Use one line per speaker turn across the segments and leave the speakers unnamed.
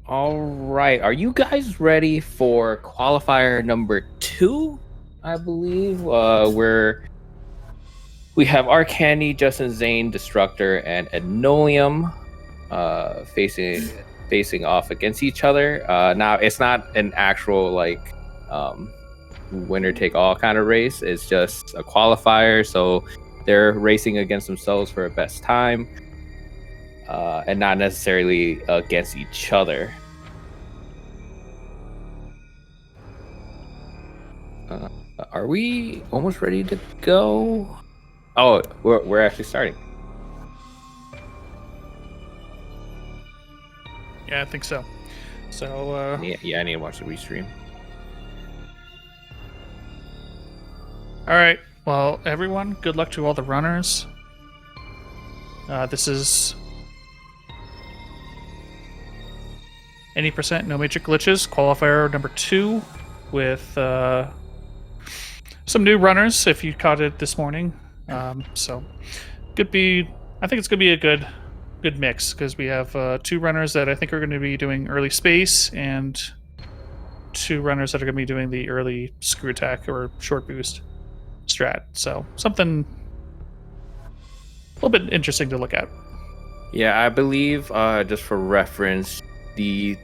All right. Are you guys ready for qualifier number 2? I believe where we have Arcandy, Justin Zane, Destructor, and Enolium facing off against each other. Now it's not an actual winner take all kind of race. It's just a qualifier, so they're racing against themselves for a best time, and not necessarily against each other. Are we almost ready to go? Oh, we're actually starting.
Yeah, I think so. So
yeah, I need to watch the restream.
All right. Well, everyone, good luck to all the runners. This is any percent, no major glitches. Qualifier number 2 with some new runners. If you caught it this morning, so could be. I think it's gonna be a good mix because we have 2 runners that I think are going to be doing early space and 2 runners that are going to be doing the early screw attack or short boost strat. So something a little bit interesting to look at.
Yeah, I believe, just for reference, the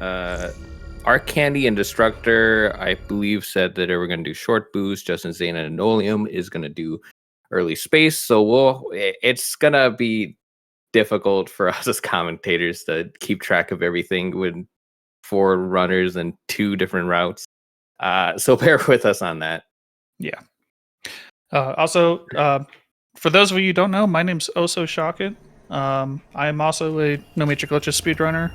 Arcandy and Destructor, I believe, said that they were going to do short boost. Justin Zane and Enolium is going to do early space. So it's going to be difficult for us as commentators to keep track of everything with 4 runners and 2 different routes. So bear with us on that.
Yeah. Also, for those of you who don't know, my name's Oso Shocket. I am also a No Major Glitches speedrunner.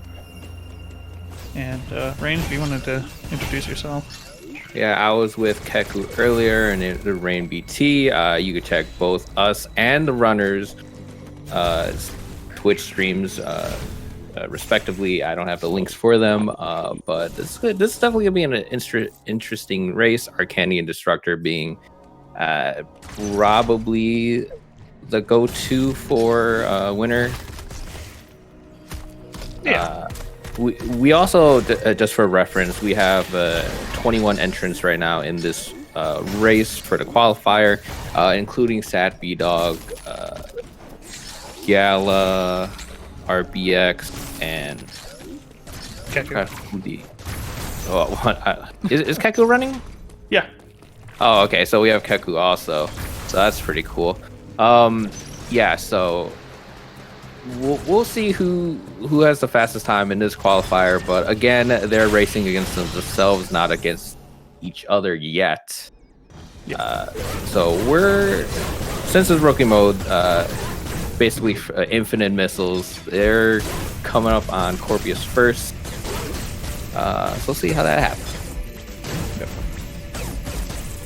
And Rain, if you wanted to introduce yourself.
Yeah, I was with Keku earlier and the Rain BT. You could check both us and the runners' Twitch streams respectively. I don't have the links for them, but this is definitely going to be an interesting race. Arcandy and Destructor being probably the go-to for winner.
Yeah.
We also, just for reference, we have 21 entrants right now in this race for the qualifier, including Sat B-Dog, Gala, RBX, and
Keku.
Is Keku running?
Yeah.
Oh, okay. So we have Keku also. So that's pretty cool. Yeah. So we'll see who has the fastest time in this qualifier. But again, they're racing against themselves, not against each other yet.
Yeah.
So since it's rookie mode, basically infinite missiles. They're coming up on Corpius first. So we'll see how that happens.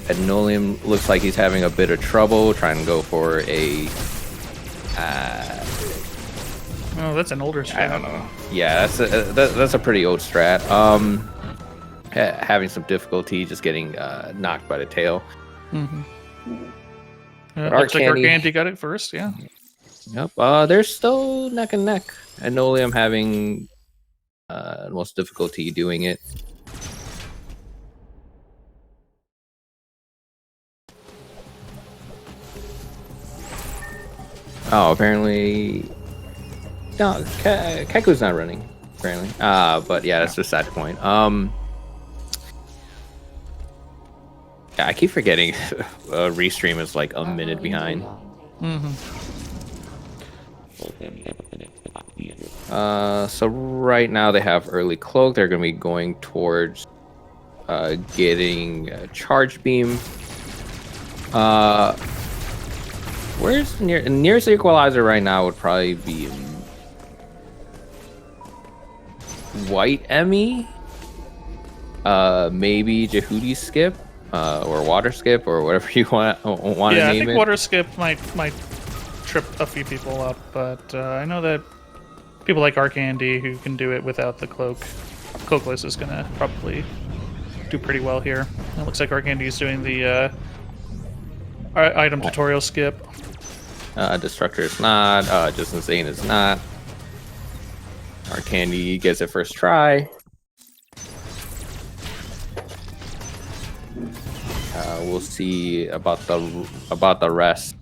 Enolium looks like he's having a bit of trouble trying to go for a.
Oh, that's an older strat.
I don't know. Yeah, that's a pretty old strat. Having some difficulty just getting knocked by the tail.
Mm-hmm. Looks like Arcandy got it first. Yeah.
Yep. They're still neck and neck. Enolium having the most difficulty doing it. Oh, apparently, no. Keku's not running. Apparently, but yeah, that's just that point. Yeah, I keep forgetting. Restream is like a minute behind.
Mm-hmm.
So right now they have early cloak. They're going to be going towards getting charge beam. Where's nearest equalizer right now would probably be White Emmy, maybe Jehudi skip, or water skip, or whatever you want to name it.
Yeah, I think water skip might trip a few people up, but I know that people like Arcandy who can do it without the cloak. Cloakless is gonna probably do pretty well here. It looks like Arcandy is doing the item tutorial skip.
Destructor is not. Justin Zane is not. Our Candy gets it first try. We'll see about the rest.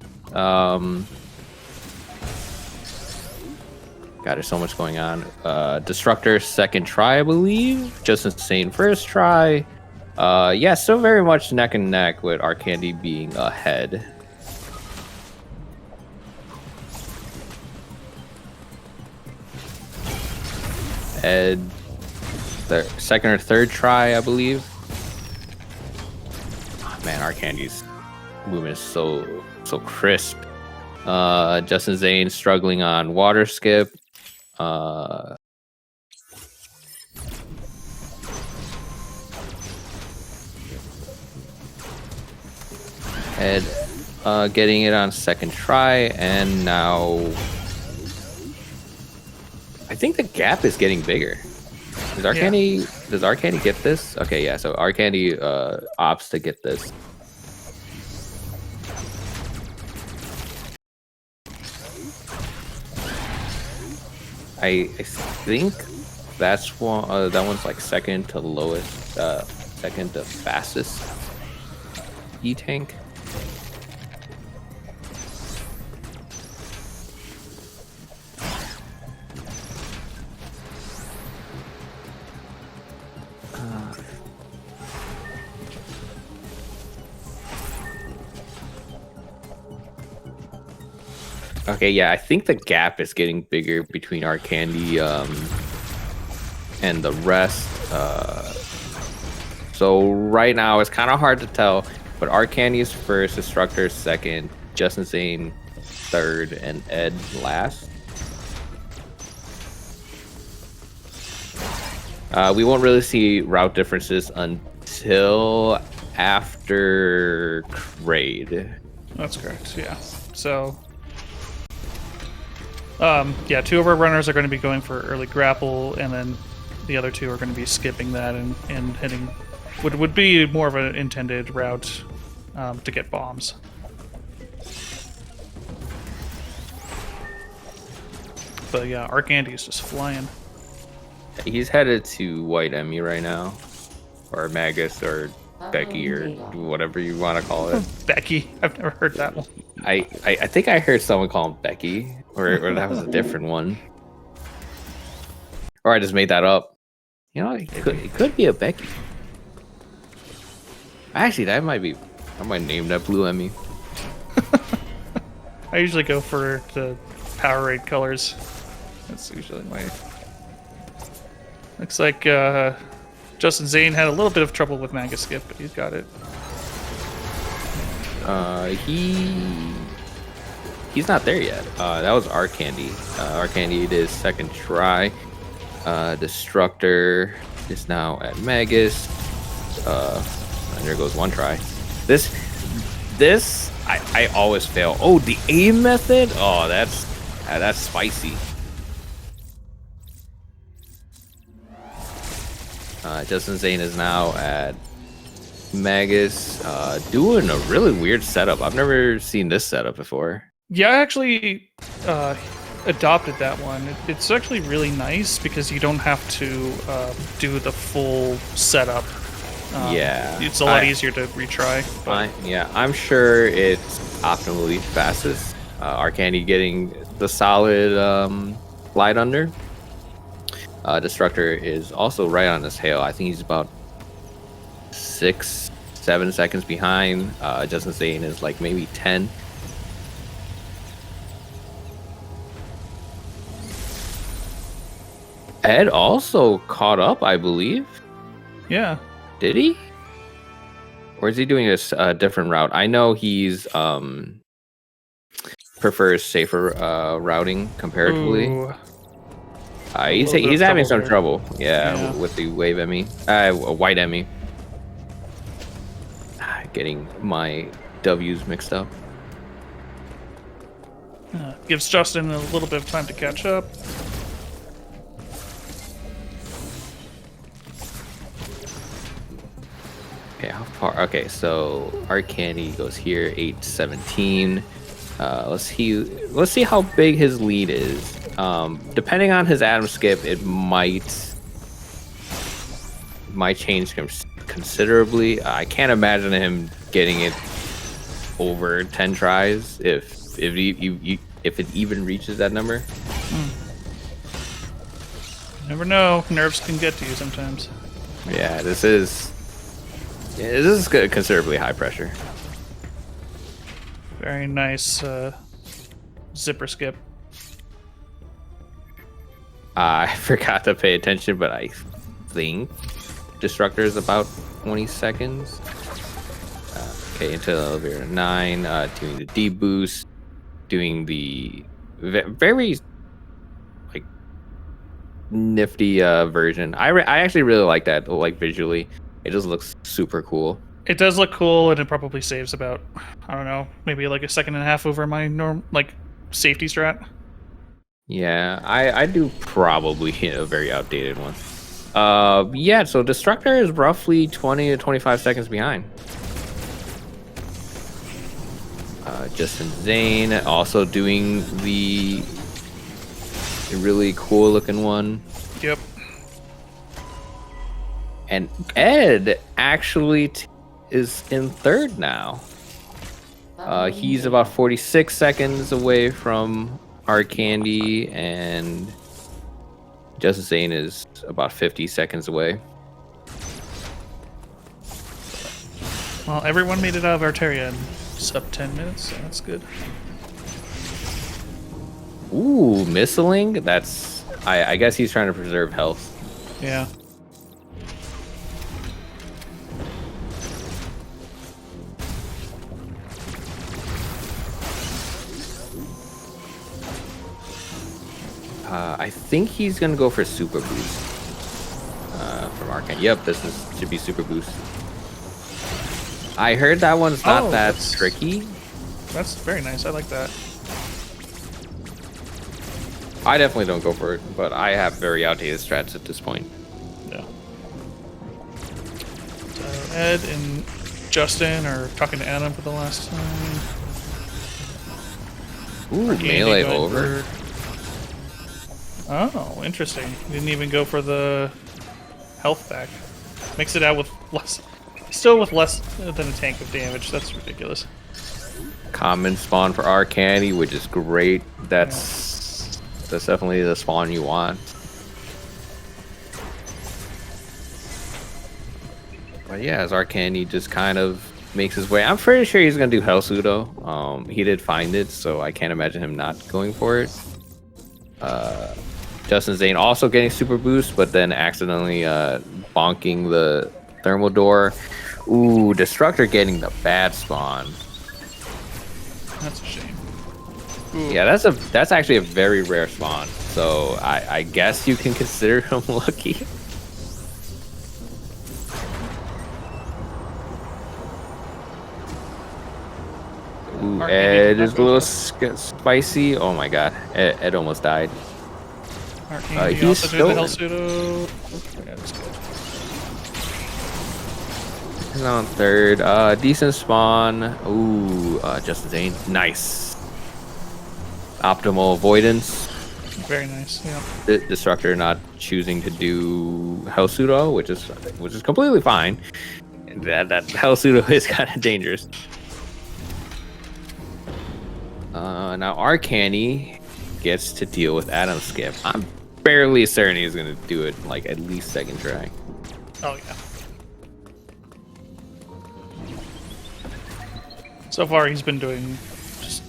God, there's so much going on. Destructor second try, I believe. Just Insane first try. Yeah, still very much neck and neck with our Candy being ahead. Ed, second or third try, I believe. Oh, man, our Candy's movement is so crisp. Justin Zane struggling on water skip. Ed getting it on second try, and now I think the gap is getting bigger. Does our Candy get this? Okay, yeah, so our Candy opts to get this. I think that's one. That one's like second to lowest, second to fastest E-tank. Okay, yeah, I think the gap is getting bigger between our Candy and the rest. So right now it's kind of hard to tell, but our Candy is first, Destructor second, Justin Zane third, and Ed last. We won't really see route differences until after Raid.
That's correct, yeah. So yeah, two of our runners are going to be going for early grapple, and then the other two are going to be skipping that and hitting would be more of an intended route to get bombs. But yeah, our Candy is just flying.
He's headed to White Emmy right now, or Magus, or Becky, or whatever you want to call it.
Becky, I've never heard that one.
I think I heard someone call him Becky, or that was a different one, or I just made that up. You know, it could be a Becky. Actually, I might name that Blue Emmy.
I usually go for the Powerade colors. That's usually my. Looks like Justin Zane had a little bit of trouble with Magus Skip, but he's got it.
He's not there yet. That was our Candy. Our Candy did second try. Destructor is now at Magus. And there goes one try. This I always fail. Oh, the aim method. Oh, that's spicy. Justin Zane is now at Magus, doing a really weird setup. I've never seen this setup before.
Yeah, I actually adopted that one. It's actually really nice because you don't have to do the full setup.
Yeah,
it's a lot easier to retry.
I'm sure it's optimally fastest. Our Candy getting the solid glide under. Destructor is also right on his tail. I think he's about 6-7 seconds behind. Justin Zane is like maybe 10. Ed also caught up, I believe.
Yeah.
Did he? Or is he doing a different route? I know he's prefers safer routing comparatively. He's having some trouble. Yeah, with the wave Emmy. White Emmy. Getting my W's mixed up.
Gives Justin a little bit of time to catch up.
Okay, how far? Okay, so our Candy goes here, 8:17. Let's see how big his lead is. Depending on his Adam skip, it might change considerably. I can't imagine him getting it over 10 tries if it even reaches that number.
Never know. Nerves can get to you sometimes.
Yeah, this is considerably high pressure.
Very nice zipper skip.
I forgot to pay attention, but I think Destructor is about 20 seconds. Okay, into the elevator 9, doing the D boost, doing the very like nifty version. I actually really like that. Like visually, it just looks super cool.
It does look cool, and it probably saves about, I don't know, maybe like a second and a half over my safety strat.
Yeah, I do probably hit a very outdated one. Yeah, so Destructor is roughly 20 to 25 seconds behind. Justin Zane also doing the really cool looking one.
Yep.
And Ed actually is in third now. He's about 46 seconds away from Hard Candy, and Justin Zane is about 50 seconds away.
Well, everyone made it out of Arteria in sub 10 minutes, so that's good.
Ooh, missling? That's... I guess he's trying to preserve health.
Yeah.
I think he's gonna go for Super Boost from Arcane. Yep, should be Super Boost. I heard that one's not that tricky.
That's very nice. I like that.
I definitely don't go for it, but I have very outdated strats at this point.
Yeah. So Ed and Justin are talking to Adam for the last time.
Ooh, melee over.
Oh, interesting. Didn't even go for the health back. Makes it out with less... Still with less than a tank of damage. That's ridiculous.
Common spawn for Arcane, which is great. That's definitely the spawn you want. But yeah, as Arcane just kind of makes his way. I'm pretty sure he's gonna do Hell Pseudo. He did find it, so I can't imagine him not going for it. Justin Zane also getting Super Boost, but then accidentally bonking the thermal door. Ooh, Destructor getting the bad spawn.
That's a shame.
Ooh. Yeah, that's actually a very rare spawn. So I guess you can consider him lucky. Ooh, Ed is a little spicy. Oh my god, Ed almost died.
He's still the Hell Pseudo. Yeah, that's good.
He's on third. Decent spawn. Ooh, Justin Zane. Nice. Optimal avoidance.
Very nice. Yeah.
The Destructor not choosing to do Hell Pseudo, which is completely fine. That Hell Pseudo is kind of dangerous. Now Arcane gets to deal with Adam skip. I'm fairly certain he's gonna do it like at least second try.
Oh yeah. So far he's been doing just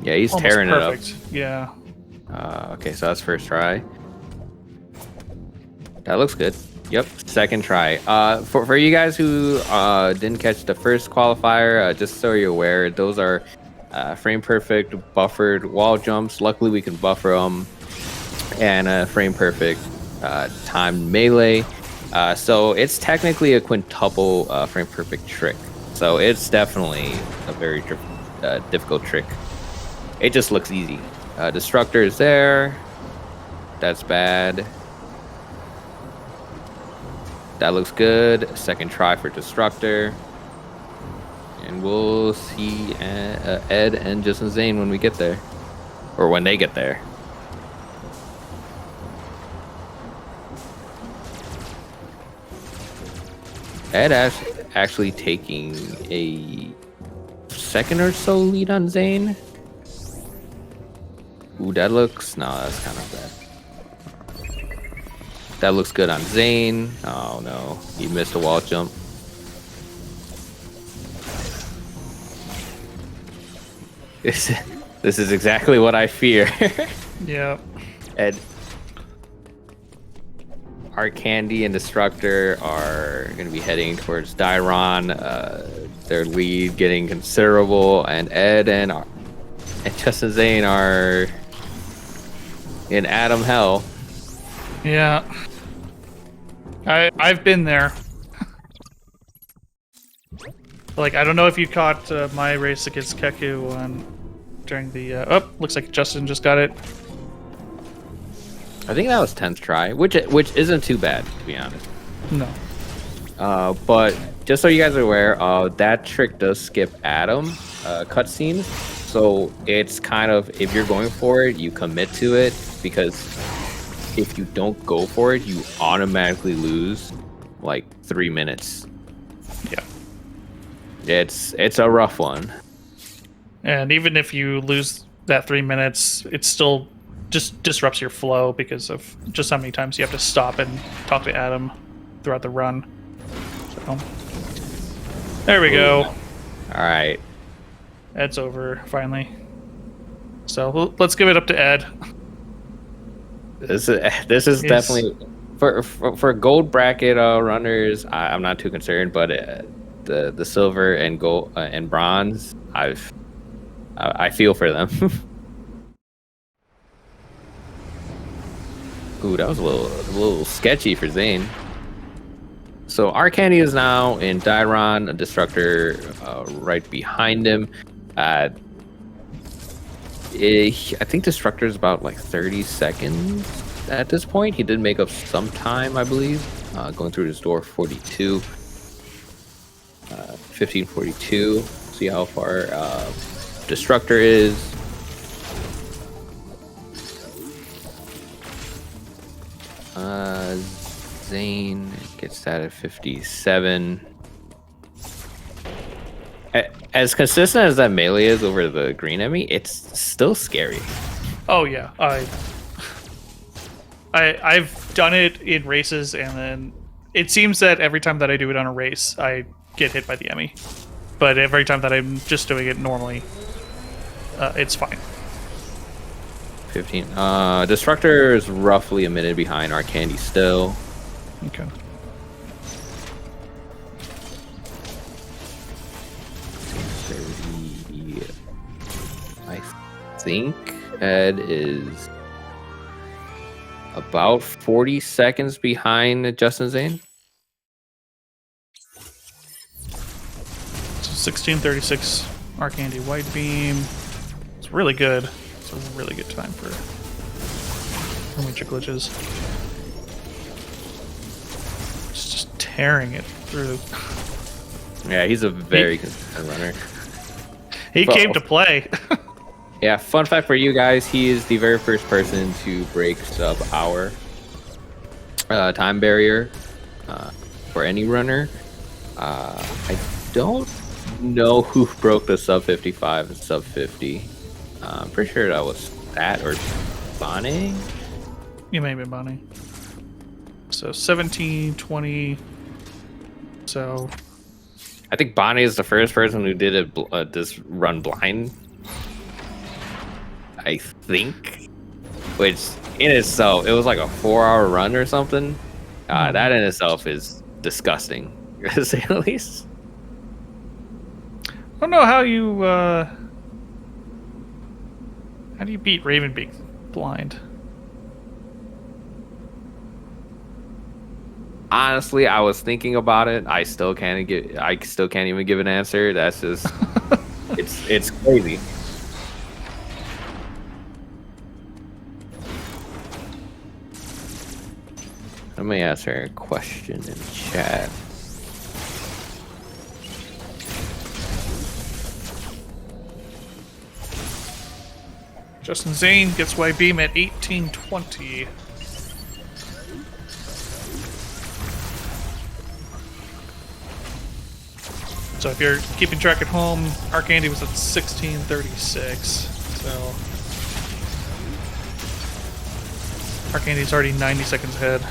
yeah, he's tearing
perfect.
It up.
Yeah.
Okay, so that's first try. That looks good. Yep, second try. For you guys who didn't catch the first qualifier, just so you're aware, those are frame perfect buffered wall jumps. Luckily we can buffer them, and frame perfect timed melee. So it's technically a quintuple frame perfect trick. So it's definitely a very difficult trick. It just looks easy. Destructor is there. That's bad. That looks good. Second try for Destructor. And And we'll see Ed and Justin Zane when we get there. Or when they get there. Ed actually taking a second or so lead on Zane. Ooh, that looks... No, that's kind of bad. That looks good on Zane. Oh, no. He missed a wall jump. This is exactly what I fear.
Yeah.
And our Candy and Destructor are going to be heading towards Dairon. Their lead getting considerable, and Ed and Justin Zane are in Atom Hell.
Yeah. I've been there. Like, I don't know if you caught my race against Keku during the... oh, looks like Justin just got it.
I think that was 10th try, which isn't too bad, to be honest.
No.
But just so you guys are aware, that trick does skip Atom cutscenes. So it's kind of, if you're going for it, you commit to it, because if you don't go for it, you automatically lose like 3 minutes.
Yeah.
It's a rough one.
And even if you lose that 3 minutes, it still just disrupts your flow because of just how many times you have to stop and talk to Adam throughout the run. So there we go.
All right.
Ed's over finally. So let's give it up to Ed.
This is definitely for gold bracket runners. I'm not too concerned, but the silver and gold and bronze, I feel for them. Ooh, that was a little sketchy for Zane. So Arcani is now in Dairon, a Destructor right behind him. I think Destructor is about like 30 seconds at this point. He did make up some time, I believe, going through his door 42. 1542. See how far Destructor is. Zane gets that at 57. As consistent as that melee is over the green enemy, it's still scary.
Oh yeah, I've done it in races, and then it seems that every time that I do it on a race, I get hit by the enemy. But every time that I'm just doing it normally, it's fine.
15. Destructor is roughly a minute behind our Candy still.
Okay.
I think Ed is about 40 seconds behind Justin Zane.
So 16:36 Arcandy White Beam. It's really good. It's a really good time for major glitches. It's just tearing it through.
Yeah, he's a very consistent runner.
He came to play.
Yeah, fun fact for you guys, he is the very first person to break sub-hour time barrier for any runner. I don't know who broke the sub 55 and sub 50. I'm pretty sure that was that or Bonnie.
You may be Bonnie. So 17, 20. So
I think Bonnie is the first person who did this run blind. I think, which in itself, it was like a 4-hour run or something. That in itself is disgusting, to say the least.
I don't know how you beat Ravenbeak blind.
Honestly, I was thinking about it. I still can't even give an answer. That's just it's crazy. Let me answer a question in chat.
Justin Zane gets Y beam at 1820. So if you're keeping track at home, Arcandy was at 1636. So Arcandy's already 90 seconds ahead.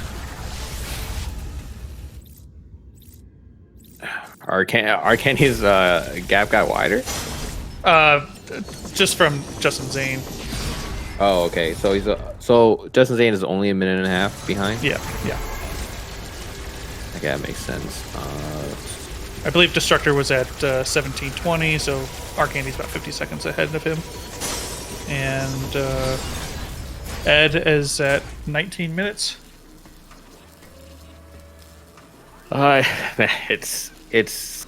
Arcandy's gap got wider?
Just from Justin Zane.
Oh, okay. So so Justin Zane is only a minute and a half behind?
Yeah.
Okay, that makes sense.
I believe Destructor was at 1720, so Arcandy's about 50 seconds ahead of him. And Ed is at 19 minutes.
It's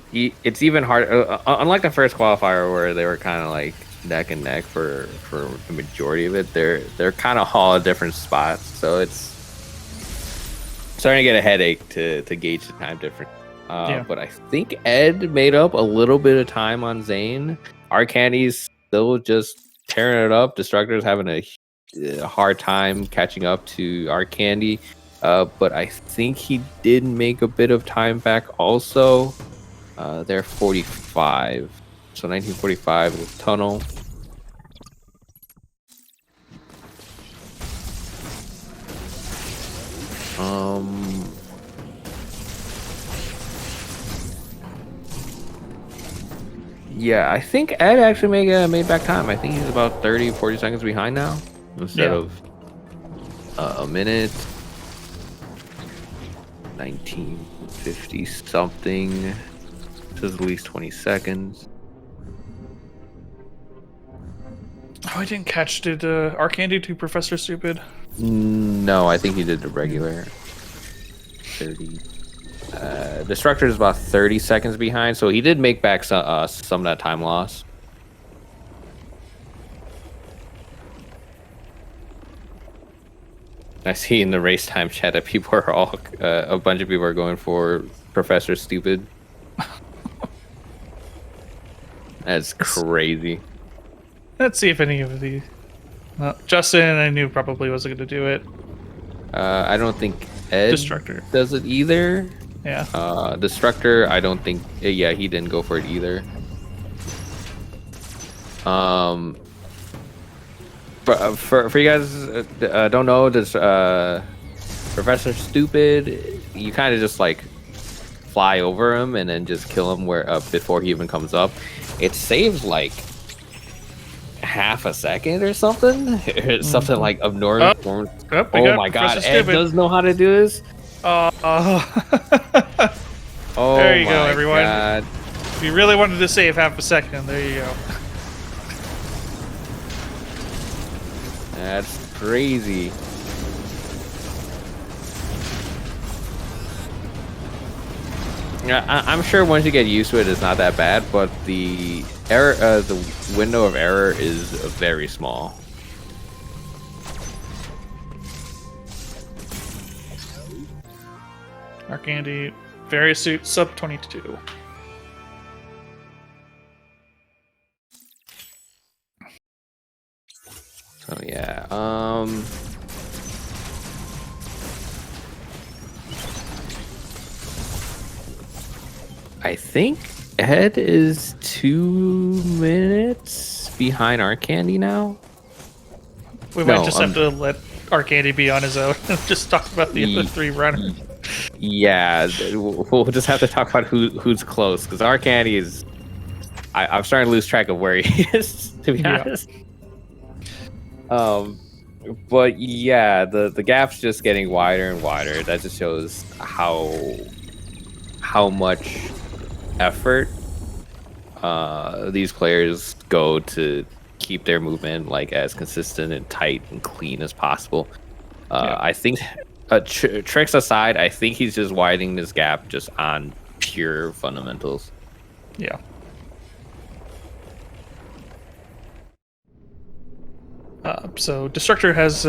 even harder. Unlike the first qualifier where they were kind of like neck and neck for the majority of it, they're kind of all at different spots. So it's starting to get a headache to gauge the time difference. But I think Ed made up a little bit of time on Zane. Arcandy's still just tearing it up. Destructor's having a hard time catching up to Arcandy. But I think he did make a bit of time back also. They're 45. So 1945 is Tunnel. Yeah, I think Ed actually made back time. I think he's about 30, 40 seconds behind now instead of a minute. 1950 something. This is at least 20 seconds.
Oh, I didn't catch. Did Arcandy do Professor Stupid?
No, I think he did the regular. 30. Destructor is about 30 seconds behind, so he did make back some of that time loss. I see in the race time chat that people are all a bunch of people are going for Professor Stupid. That's crazy.
Let's see if any of the Justin, I knew probably wasn't going to do it.
I don't think Ed
Destructor
does it either.
Yeah.
Destructor, I don't think. Yeah, he didn't go for it either. For you guys don't know, this Professor Stupid, you kind of just like fly over him and then just kill him before he even comes up. It saves like half a second or something. Something like abnormal. Oh my god, Ed does know how to do this.
Oh, there you go, everyone.
God.
If you really wanted to save half a second, there you go.
That's crazy. Yeah, I'm sure once you get used to it, it's not that bad. But the error, the window of error is very small.
Arcandy, various suit, sub 22.
So yeah, I think Ed is 2 minutes behind Arcandy now.
We might just have to let Arcandy be on his own and just talk about the other three runners.
Yeah, we'll just have to talk about who's close, because Arcandy is. I'm starting to lose track of where he is, to be honest. But yeah, the gap's just getting wider and wider. That just shows how much effort these players go to keep their movement like as consistent and tight and clean as possible. I think tricks aside, I think he's just widening this gap just on pure fundamentals.
Yeah. So Destructor has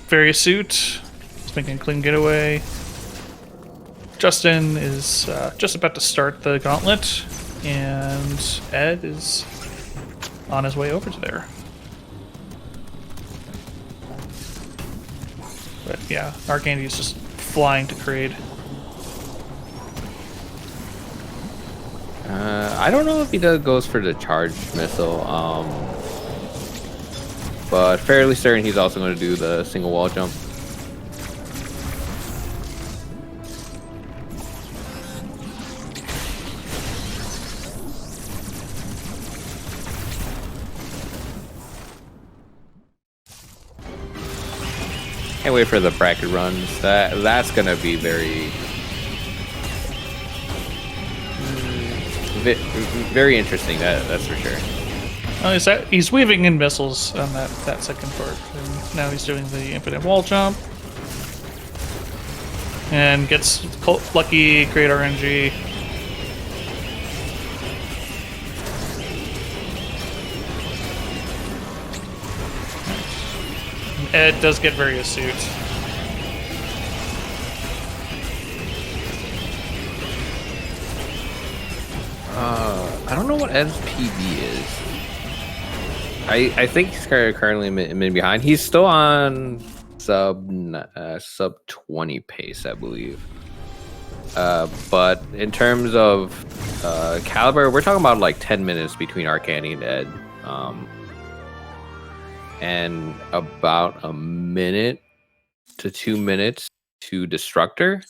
various suit. He's making a clean getaway. Justin is just about to start the gauntlet, and Ed is on his way over to there. But yeah, Arcandy is just flying to Kraid.
I don't know if he goes for the charged missile, but fairly certain he's also going to do the single wall jump. Can't wait for the bracket runs. That's gonna be very interesting. That's for sure.
Oh, he's weaving in missiles on that second part, and now he's doing the infinite wall jump, and gets lucky. Great RNG. Ed does get very astute.
I don't know what Ed's PB is. I think he's currently mid behind. He's still on sub 20 pace, I believe. But in terms of caliber, we're talking about like 10 minutes between Arcandy and Ed. And about a minute to 2 minutes to Destructor.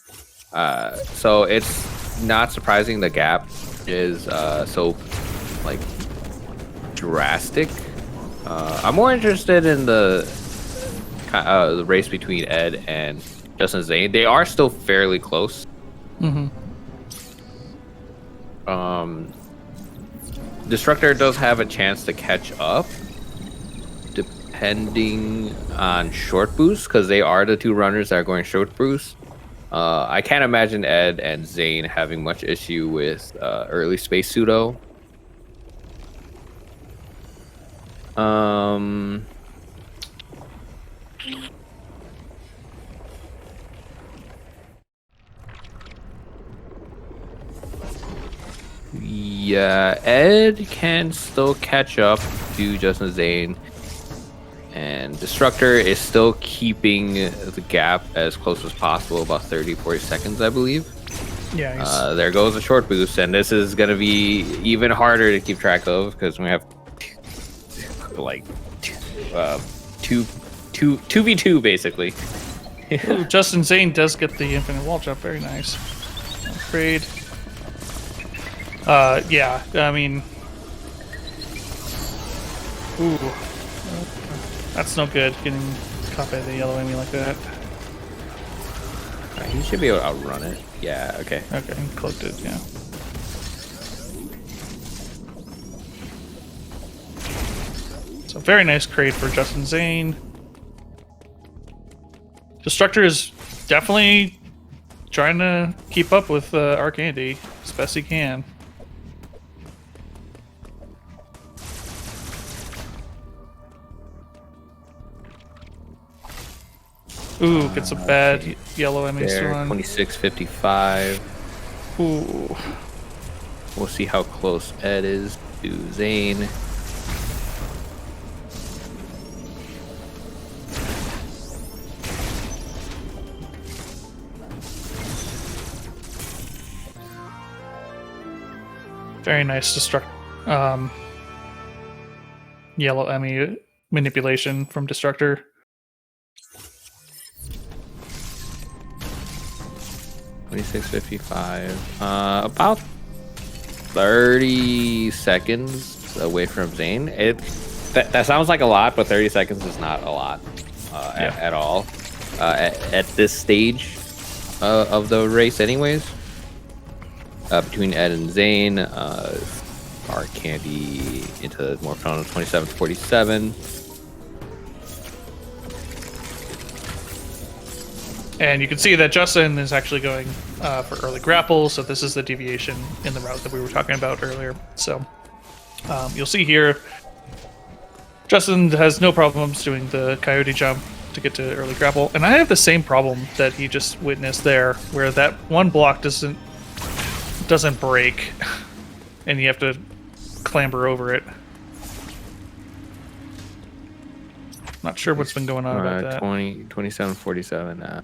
So it's not surprising the gap is so like drastic. I'm more interested in the race between Ed and Justin Zane. They are still fairly close. Destructor does have a chance to catch up, depending on short boost, because they are the two runners that are going short boost. I can't imagine Ed and Zane having much issue with early space pseudo. Yeah, Ed can still catch up to Justin Zane, and Destructor is still keeping the gap as close as possible, about 30-40 seconds, I believe.
Yeah.
There goes a short boost, and this is going to be even harder to keep track of because we have like 2v2 basically.
Ooh, Justin Zane does get the infinite wall jump. Very nice. Kraid. Yeah, I mean, ooh, that's no good. Getting caught by the yellow enemy like that.
He should be able to outrun it. Yeah. Okay.
Okay, he cloaked it. Yeah. So very nice Kraid for Justin Zane. Destructor is definitely trying to keep up with Arcandy as best he can. Ooh, gets a bad yellow enemy still on.
26:55.
Ooh.
We'll see how close Ed is to Zane.
Very nice yellow enemy manipulation from Destructor.
$26.55. About 30 seconds away from Zane. That sounds like a lot, but 30 seconds is not a lot at all at this stage of the race, anyways. Between Ed and Zane, Arcandy into more fun 27-47.
And you can see that Justin is actually going for early grapple, so this is the deviation in the route that we were talking about earlier. So you'll see here, Justin has no problems doing the coyote jump to get to early grapple. And I have the same problem that he just witnessed there, where that one block doesn't break, and you have to clamber over it. Not sure what's been going on about that.
20, 27, 47.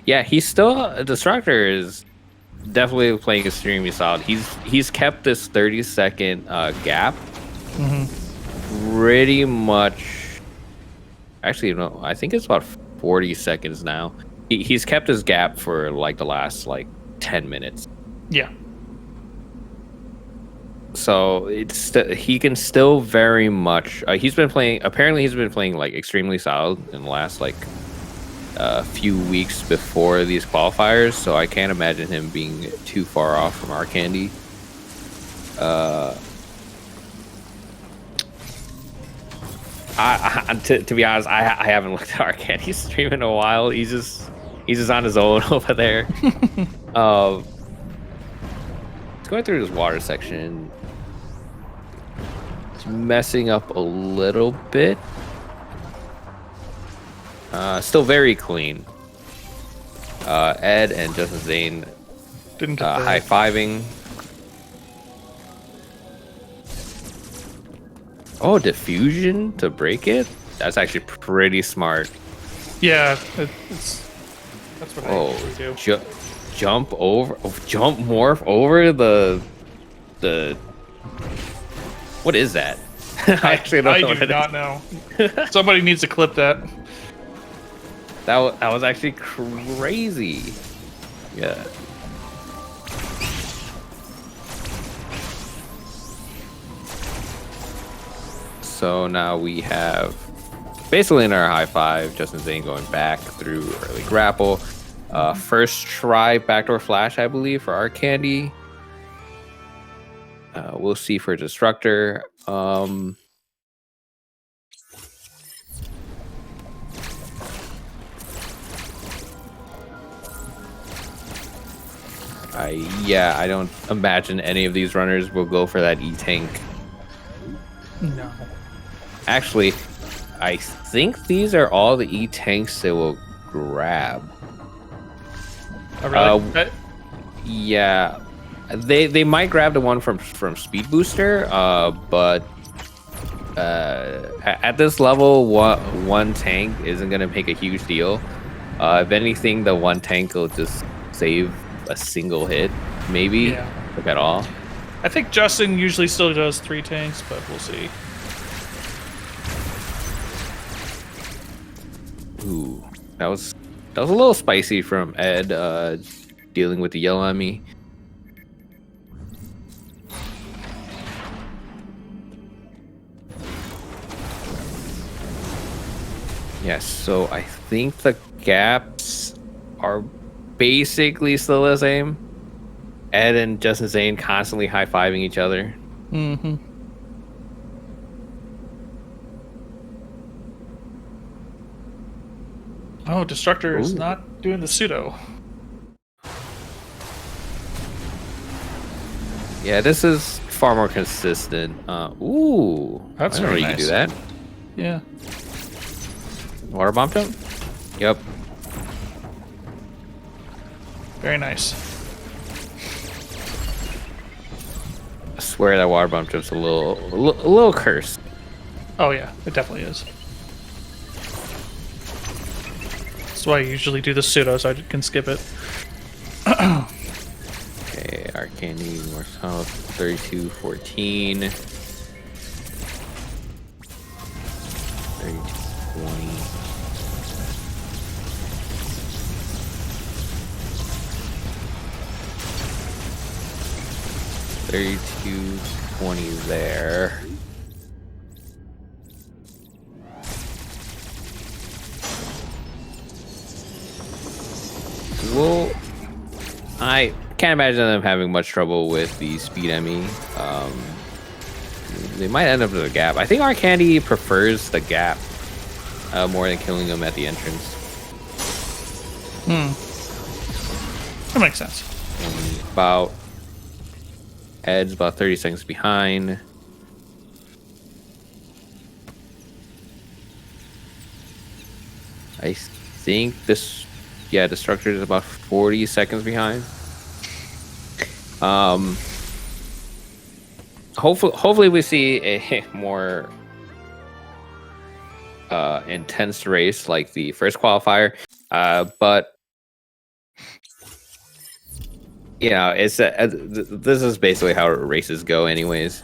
Yeah, he's still Destructor is definitely playing extremely solid. He's kept this 30-second gap pretty much. Actually, no, I think it's about 40 seconds now. He's kept his gap for like the last like 10 minutes.
Yeah.
So he can still very much. He's been playing. Apparently, he's been playing like extremely solid in the last like few weeks before these qualifiers. So I can't imagine him being too far off from our candy. To be honest, I haven't looked at our candy stream in a while. He's just on his own over there. It's going through this water section. It's messing up a little bit. Still very clean. Ed and Justin Zane
didn't get
high-fiving. Oh, diffusion to break it? That's actually pretty smart.
Yeah, that's what I usually do.
Jump morph over the what is that? I actually don't know.
I do not know. Somebody needs to clip that.
That was actually crazy. Yeah. So now we have basically in our high five, Justin Zane going back through early grapple. First try backdoor flash, I believe, for our candy. We'll see for Destructor. I don't imagine any of these runners will go for that E-Tank.
No.
Actually, I think these are all the E-Tanks they will grab.
Oh, really?
Yeah. They might grab the one from Speed Booster, but at this level, one tank isn't going to make a huge deal. If anything, the one tank will just save a single hit, maybe, if at all.
I think Justin usually still does 3 tanks, but we'll see.
Ooh, that was a little spicy from Ed, dealing with the yellow on me. Yes, so I think the gaps are basically still the same. Ed and Justin Zane constantly high-fiving each other.
Mm-hmm. Oh, Destructor is not doing the pseudo.
Yeah, this is far more consistent. Ooh,
that's
I didn't know
very
you
nice.
could do that.
Yeah.
Water bomb jump? Yep.
Very nice.
I swear that water bomb jump's a little cursed.
Oh yeah, it definitely is. That's why I usually do the pseudo, so I can skip it.
Okay, our candy more south 32-14. 32-20. $32.20 there. Well, I can't imagine them having much trouble with the speed ME. They might end up with a gap. I think our candy prefers the gap more than killing them at the entrance.
That makes sense.
About Ed's about 30 seconds behind. I think this, yeah, Destructor is about 40 seconds behind. Hopefully we see a more intense race like the first qualifier, but you know, it's this is basically how races go, anyways.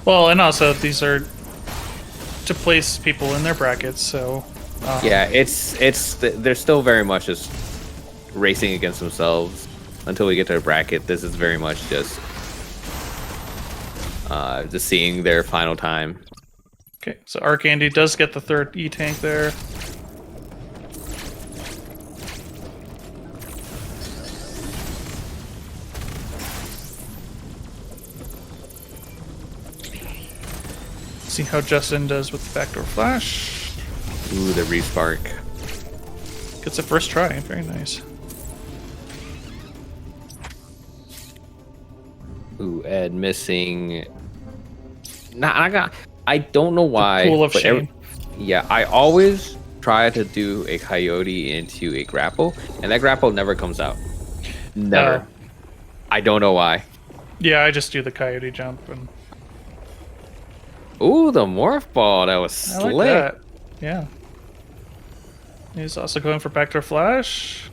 Well, and also these are to place people in their brackets, so
yeah, they're still very much just racing against themselves until we get to a bracket. This is very much just seeing their final time.
Okay, so Arcandy does get the third E-tank there. See how Justin does with the backdoor flash.
Ooh, the respark.
Gets a first try. Very nice.
Ooh, Ed missing. I don't know why.
The pool of shame.
Yeah, I always try to do a coyote into a grapple, and that grapple never comes out. Never. I don't know why.
Yeah, I just do the coyote jump and.
Ooh, the morph ball. That was slick.
I like that. Yeah. He's also going for backdoor flash.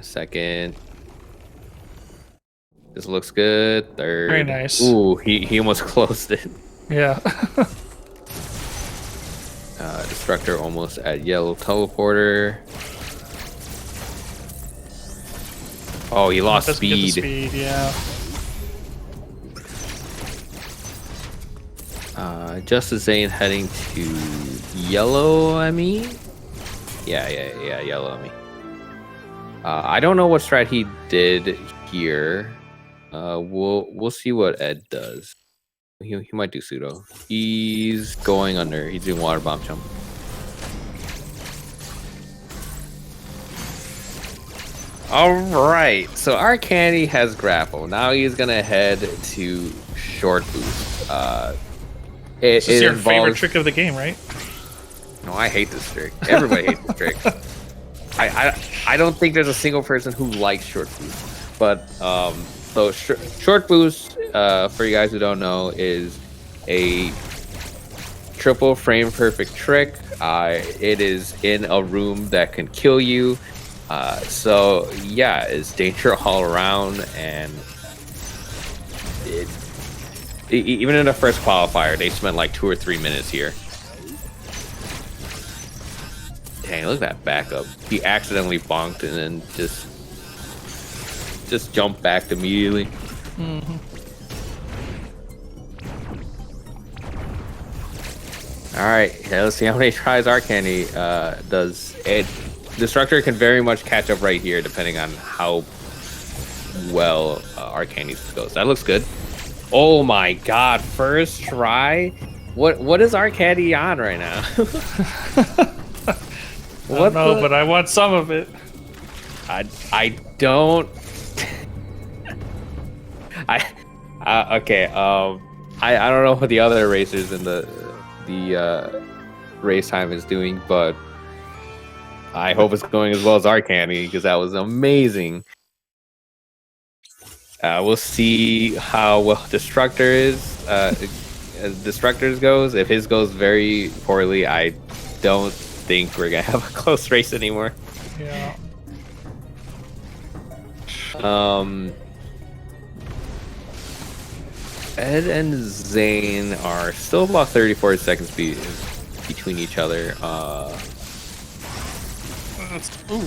Second. This looks good. Third.
Very nice.
Ooh, he almost closed it.
Yeah.
Destructor almost at yellow teleporter. Oh, he lost speed.
Speed, yeah.
Justice Zane heading to yellow, I mean? Yeah, yellow, I mean. I don't know what strat he did here. We'll see what Ed does. He might do pseudo. He's going under. He's doing water bomb jump. All right, so our candy has grapple. Now he's gonna head to short boost.
This is your favorite trick of the game, right?
No, I hate this trick. Everybody hates this trick. I don't think there's a single person who likes short boost. But so short boost, for you guys who don't know, is a triple frame perfect trick. It is in a room that can kill you. So yeah, it's danger all around, and even in the first qualifier, they spent like 2 or 3 minutes here. Dang, look at that backup. He accidentally bonked and then just jumped back immediately.
Mm-hmm.
All right, let's see how many tries Arcandy does. Destructor can very much catch up right here, depending on how well Arcandy goes. That looks good. Oh my God! First try. What is Arcandy on right now?
I don't know, but I want some of it.
I don't. Okay. I don't know what the other racers in the race time is doing, but I hope it's going as well as Arcandy, because that was amazing. We'll see how well Destructor is. As Destructor's goes, if his goes very poorly, I don't think we're gonna have a close race anymore.
Yeah.
Ed and Zane are still about 34 seconds between each other.
Ooh,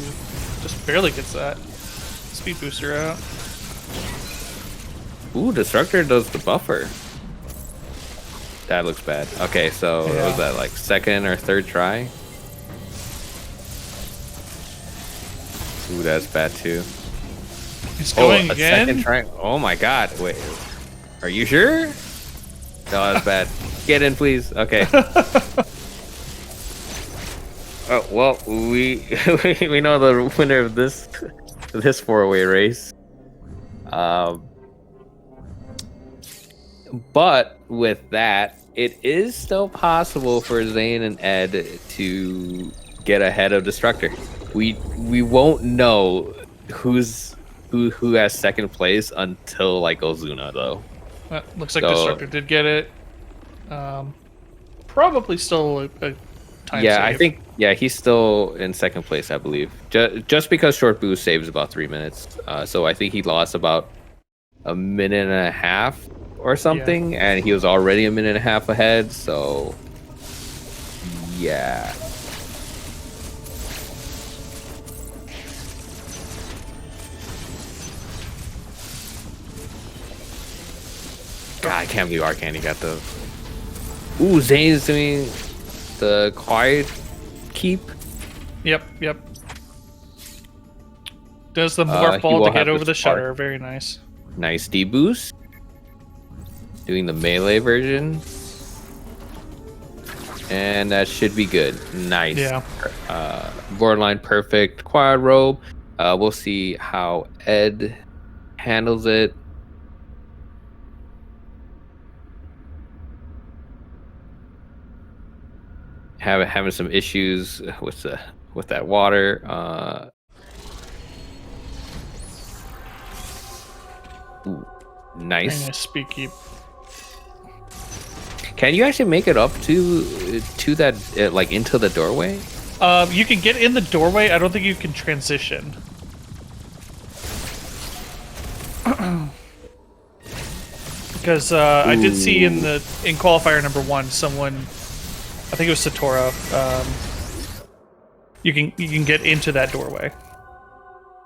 just barely gets that speed booster out.
Ooh, Destructor does the buffer. That looks bad. Okay, so
yeah.
was that like second or third try? Ooh, that's bad too.
He's going
a
again.
Second try. Oh my God! Wait, are you sure? No, that's bad. Get in, please. Okay. Oh well, we we know the winner of this 4-way race. But with that, it is still possible for Zane and Ed to get ahead of Destructor. We won't know who's who has second place until like Ozuna though.
Looks like
So-
Destructor did get it. Probably still a time
Yeah,
save.
I think he's still in second place, I believe. Just because short boost saves about 3 minutes. So I think he lost about a minute and a half or something, and he was already a minute and a half ahead. So yeah. God, I can't believe Arcandy got the. Ooh, Zane is doing the quiet keep.
Yep. Does the
He
morph ball
will
to get
have
over
the
the
spark.
shutter. Very nice.
Nice D boost. Doing the melee version. And that should be good. Nice.
Yeah.
Borderline perfect quad robe. We'll see how Ed handles it. Having some issues with that water. Ooh,
Very
nice.
nice speed keep.
Can you actually make it up to that like into the doorway?
You can get in the doorway. I don't think you can transition. Because I did see in qualifier number 1, someone, I think it was Satora. You can get into that doorway.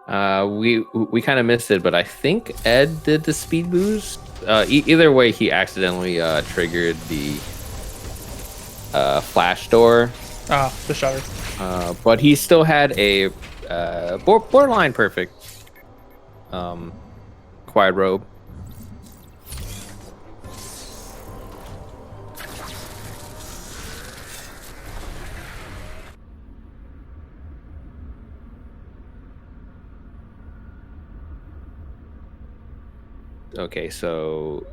We kind of missed it, but I think Ed did the speed boost. Either way, he accidentally triggered the flash door.
The shutter.
But he still had a borderline perfect quiet robe. Okay, so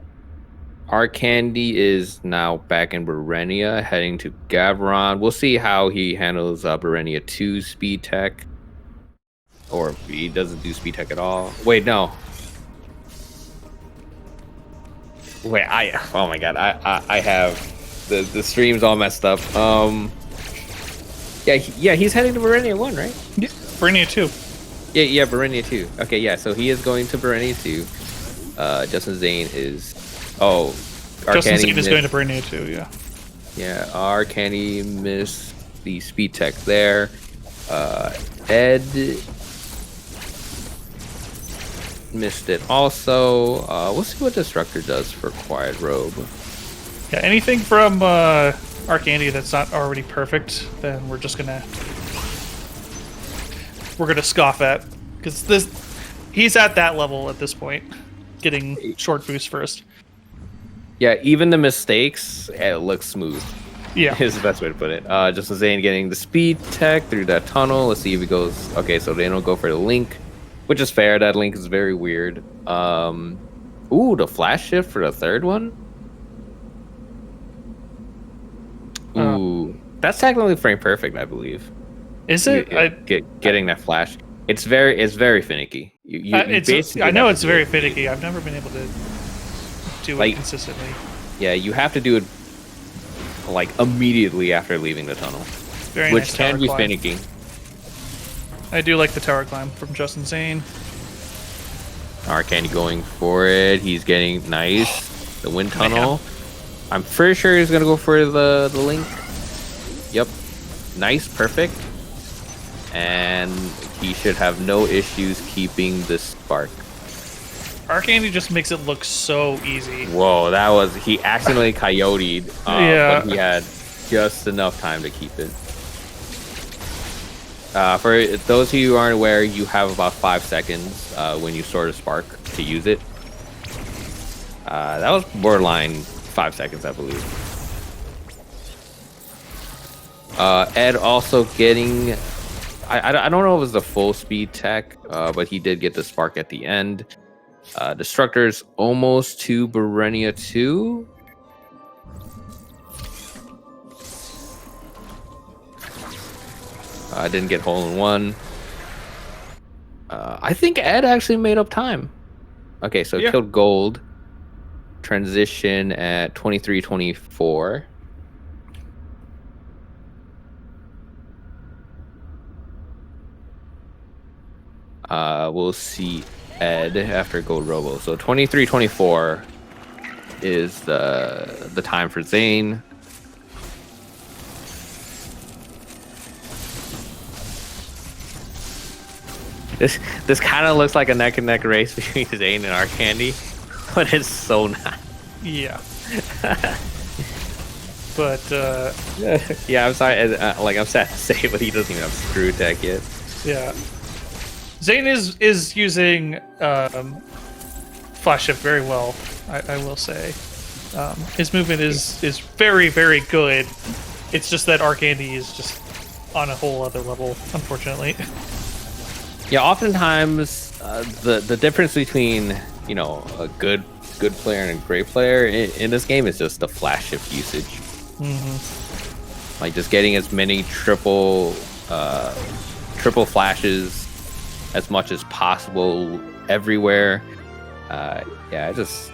Arcandy is now back in Berenia, heading to Gavron. We'll see how he handles Berenia 2 speed tech. Or if he doesn't do speed tech at all. Wait, no. Wait, oh my god, I have the streams all messed up. Yeah, he's heading to Berenia 1, right?
Yeah, Brainiac 2.
Yeah, Berenia 2. Okay, yeah, so he is going to Berenia 2. Justin Zane is
Justin Zane is going to Brainiac 2, yeah.
Yeah, Arcandy missed the speed tech there. Ed missed it also. We'll see what Destructor does for Quiet Robe.
Yeah, anything from Arcandy that's not already perfect, then we're gonna scoff at, because he's at that level at this point, getting short boost first.
Yeah, even the mistakes, it looks smooth.
Yeah,
is the best way to put it. Justin Zane getting the speed tech through that tunnel. Let's see if he goes. Okay, so they don't go for the link, which is fair. That link is very weird. Ooh, the flash shift for the third one. Ooh, that's technically frame perfect, I believe.
Is it?
Getting that flash. It's very finicky. You basically
I know
have
it's
to do
very
it.
finicky. I've never been able to do it consistently.
Yeah, you have to do it like immediately after leaving the tunnel,
Very
which
nice
can
tower
be
climb.
finicky.
I do like the tower climb from Justin Zane.
Arcandy going for it. He's getting nice. The wind tunnel. I'm pretty sure he's gonna go for the link. Yep. Nice, perfect. And he should have no issues keeping the spark.
Arcandy just makes it look so easy.
Whoa, he accidentally coyoted,
Yeah.
but he had just enough time to keep it. For those of you who aren't aware, you have about 5 seconds when you sort a spark to use it. That was borderline 5 seconds, I believe. Ed also getting, I don't know if it was the full speed tech, but he did get the spark at the end. Destructor's almost to Berenia 2. Didn't get hole in one. I think Ed actually made up time. Okay, so
Yeah.
killed gold. Transition at 23:24. We'll see Ed after gold robo. So 23:24 is the time for Zane. This kind of looks like a neck and neck race between Zane and Arcandy, but it's so not.
Yeah. But
yeah, I'm sorry. I'm sad to say, but he doesn't even have screw attack yet.
yeah, Zane is using flash shift very well. I will say, his movement is very very good. It's just that Arcandy is just on a whole other level, unfortunately.
Yeah, oftentimes the difference between a good player and a great player in this game is just the flash shift usage. Like just getting as many triple flashes as much as possible everywhere. Yeah, it just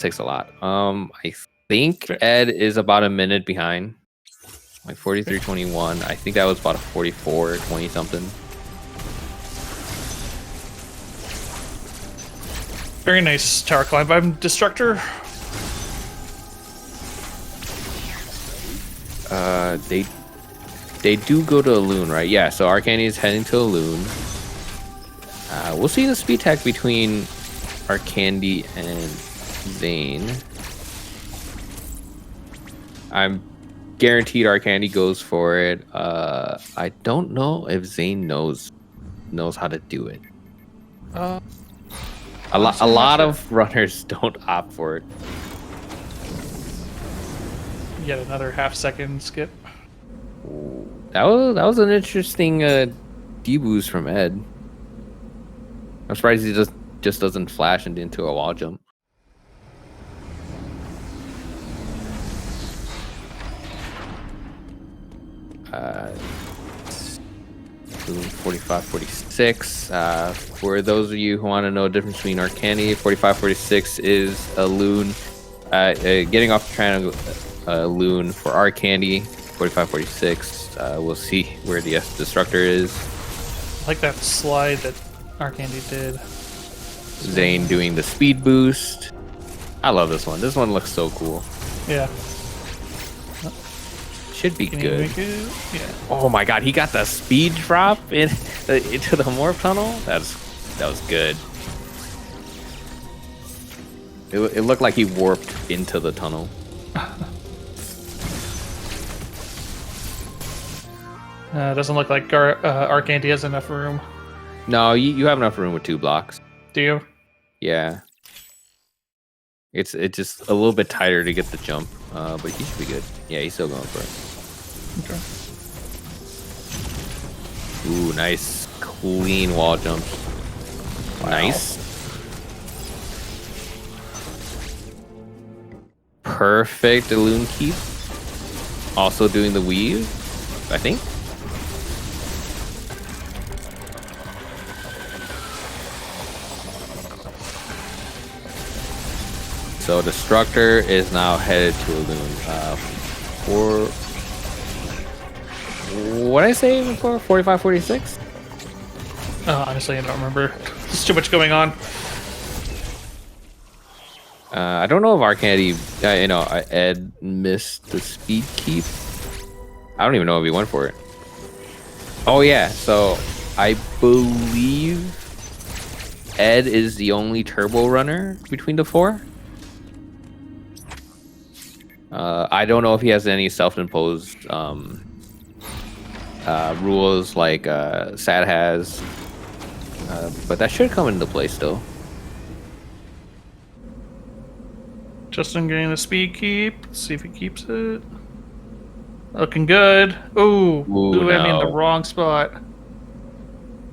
takes a lot. I think Ed is about a minute behind, like 43:21. I think that was about a 44:20 something.
Very nice tower climb by Destructor.
They do go to a loon, right? Yeah, so Arcandy is heading to a loon. We'll see the speed tech between Arcandy and Zane. I'm guaranteed Arcandy goes for it. I don't know if Zane knows how to do it. A lot of runners don't opt for it.
Yet another half-second skip.
That was an interesting deboost from Ed. I'm surprised he just doesn't flash into a wall jump. Loon 45-46. For those of you who want to know the difference between Arcandy, 45-46 is a loon. Getting off the triangle loon for Arcandy, 45-46. We'll see where the Destructor is.
I like that slide that Arcandy did.
Zane doing the speed boost. I love this one. This one looks so cool.
Yeah.
Should be
Can
good.
you make it? Yeah.
Oh my god, he got the speed drop into the morph tunnel. That was good. It looked like he warped into the tunnel.
Doesn't look like Arcandy has enough room.
No, you have enough room with 2 blocks.
Do you?
Yeah. It's just a little bit tighter to get the jump, but he should be good. Yeah, he's still going for it.
Okay.
Ooh, nice clean wall jump. Wow. Nice. Perfect loon keep. Also doing the weave, I think. So Destructor is now headed to a loon. For what did I say before? 45-46?
Honestly, I don't remember. There's too much going on.
I don't know if Arcandy, Ed missed the speed keep. I don't even know if he went for it. Oh yeah, so I believe Ed is the only turbo runner between the 4. I don't know if he has any self-imposed rules like Sad has, but that should come into play still.
Justin getting the speed keep. Let's see if he keeps it. Looking good. Ooh, blew him in the wrong spot.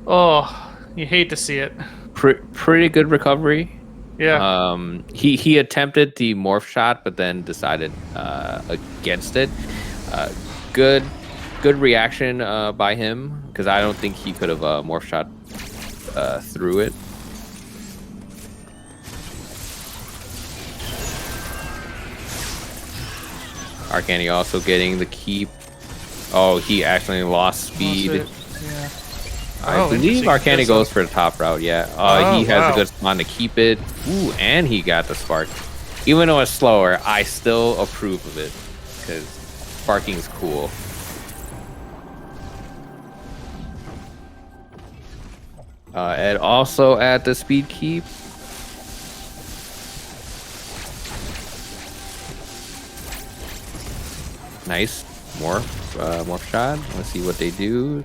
Oh, you hate to see it.
Pretty good recovery.
Yeah.
He attempted the morph shot, but then decided against it. Good reaction by him, because I don't think he could have morph shot through it. Arcandy also getting the keep. Oh, he actually lost speed.
Yeah.
I believe Arcandy goes for the top route, yeah. He has a good spawn to keep it. Ooh, and he got the spark. Even though it's slower, I still approve of it. Because sparking's cool. Ed also at the speed keep. Nice. More shot. Let's see what they do.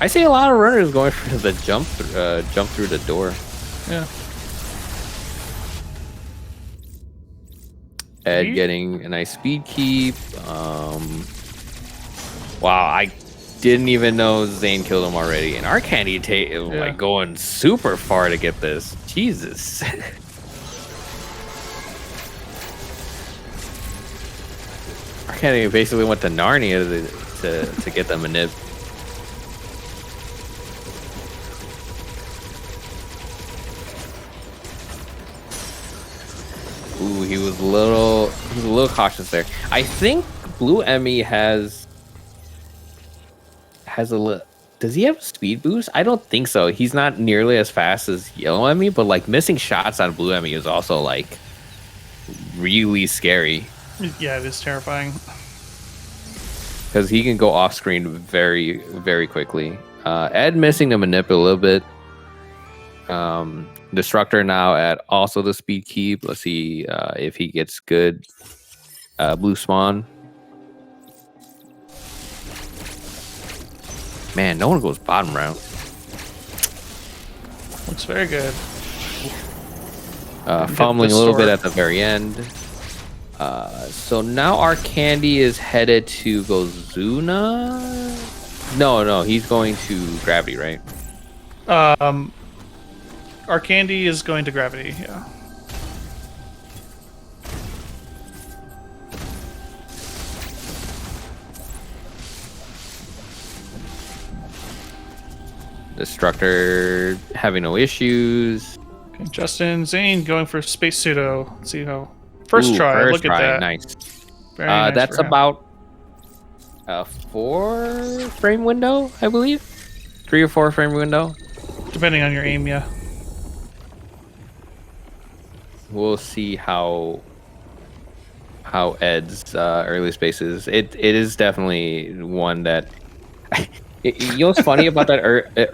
I see a lot of runners going for the jump through the door.
Yeah.
Ed getting a nice speed keep. Wow, I didn't even know Zane killed him already. And Arcandy like going super far to get this. Jesus. Arcandy basically went to Narnia to get them a nib. Ooh, he was a little cautious there. I think Blue Emmy has a little. Does he have a speed boost? I don't think so. He's not nearly as fast as Yellow Emmy, but like missing shots on Blue Emmy is also like really scary.
Yeah, it is terrifying.
Because he can go off screen very, very quickly. Ed missing the manip a little bit. Destructor now at also the speed keep. Let's see if he gets good blue spawn. Man, no one goes bottom round.
Looks very good.
Fumbling a little bit at the very end. So now Arcandy is headed to Gozuna. No, he's going to Gravity, right?
Arcandy is going to Gravity, yeah.
Destructor having no issues.
Okay, Justin Zane going for Space Pseudo. Let's see how. First try. Look at that.
Nice.
Very nice.
That's about a 4 frame window, I believe. 3 or 4 frame window.
Depending on your aim, yeah.
We'll see how Ed's early space is. It is definitely one that. You know what's funny about that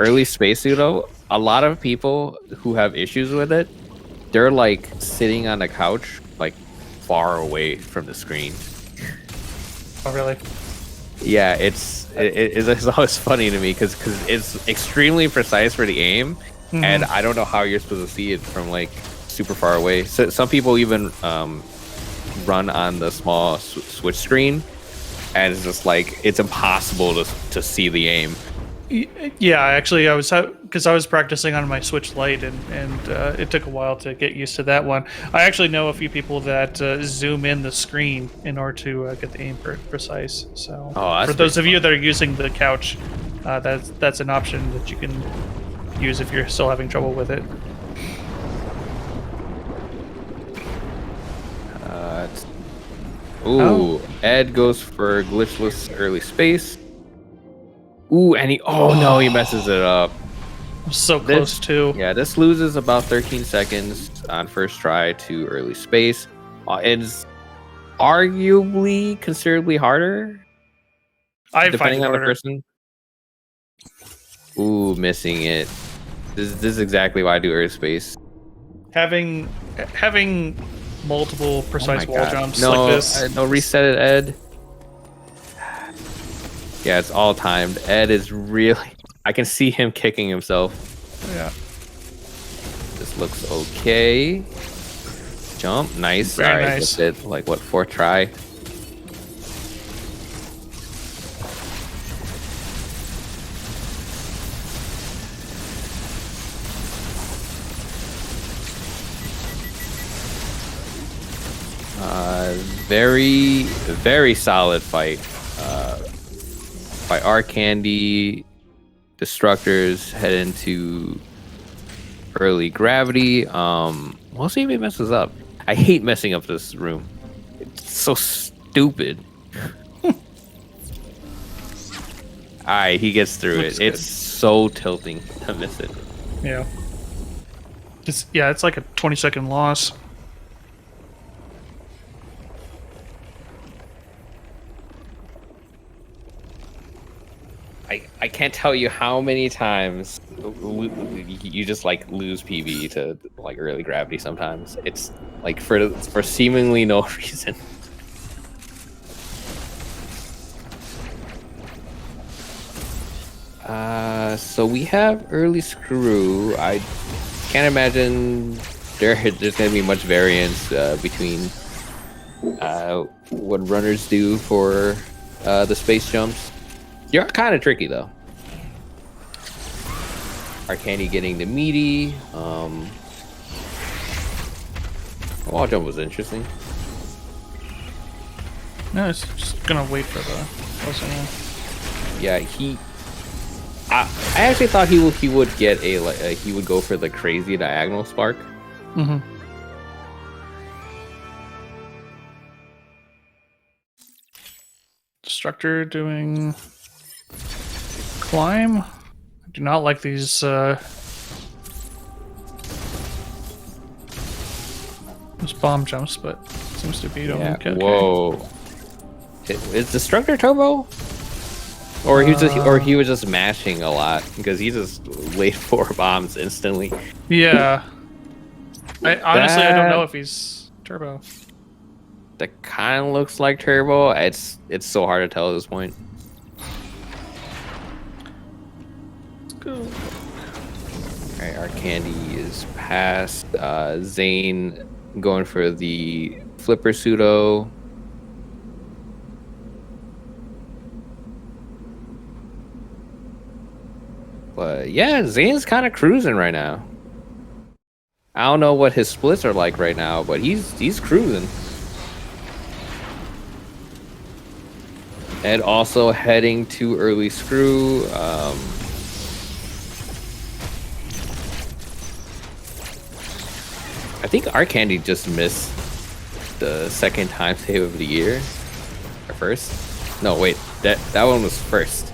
early space pseudo? A lot of people who have issues with it, they're like sitting on the couch, like far away from the screen.
Oh, really?
Yeah, it's always funny to me because it's extremely precise for the aim, and I don't know how you're supposed to see it from like super far away. So some people even run on the small switch screen, and it's just like it's impossible to see the aim.
Yeah, actually, I was practicing on my Switch Lite, and it took a while to get used to that one. I actually know a few people that zoom in the screen in order to get the aim precise. So for those of you that are using the couch, that's an option that you can use if you're still having trouble with it.
Ed goes for glitchless early space. Ooh, and he messes it up.
So close too.
Yeah, this loses about 13 seconds on first try to early space. It's arguably considerably harder. Depending on the person. Ooh, missing it. This is exactly why I do early space.
Having multiple precise wall jumps like this.
No, reset it, Ed. Yeah, it's all timed. Ed is really. I can see him kicking himself.
Yeah.
This looks okay. Jump, nice.
Very
all right,
nice.
That's it. Like what? 4th try. Very, very solid fight by Arcandy. Destructors head into early gravity. We'll see if it messes up. I hate messing up this room. It's so stupid. Alright, he gets through
Looks
it.
good.
It's so tilting to miss it.
Yeah. It's like a 20-second loss.
I can't tell you how many times you just like lose PB to like early gravity sometimes. It's like for seemingly no reason. So we have early screw. I can't imagine there's gonna be much variance between what runners do for the space jumps. You're kind of tricky though. Arcani getting the meaty. Wall jump was interesting.
No, it's just gonna wait for the.
Yeah, I actually thought he would get he would go for the crazy diagonal spark.
Mm-hmm. Destructor doing climb. I do not like these bomb jumps, but seems to be doing okay.
Whoa! Is Destructor turbo? Or he was just mashing a lot because he just laid 4 bombs instantly.
Yeah. I don't know if he's turbo.
That kind of looks like turbo. It's so hard to tell at this point.
Let's go.
Alright, our candy is past. Zane going for the flipper pseudo. But yeah, Zane's kind of cruising right now. I don't know what his splits are like right now, but he's cruising. And also heading to early screw. I think our candy just missed the second time save of the year. Or first? No, wait, that one was first.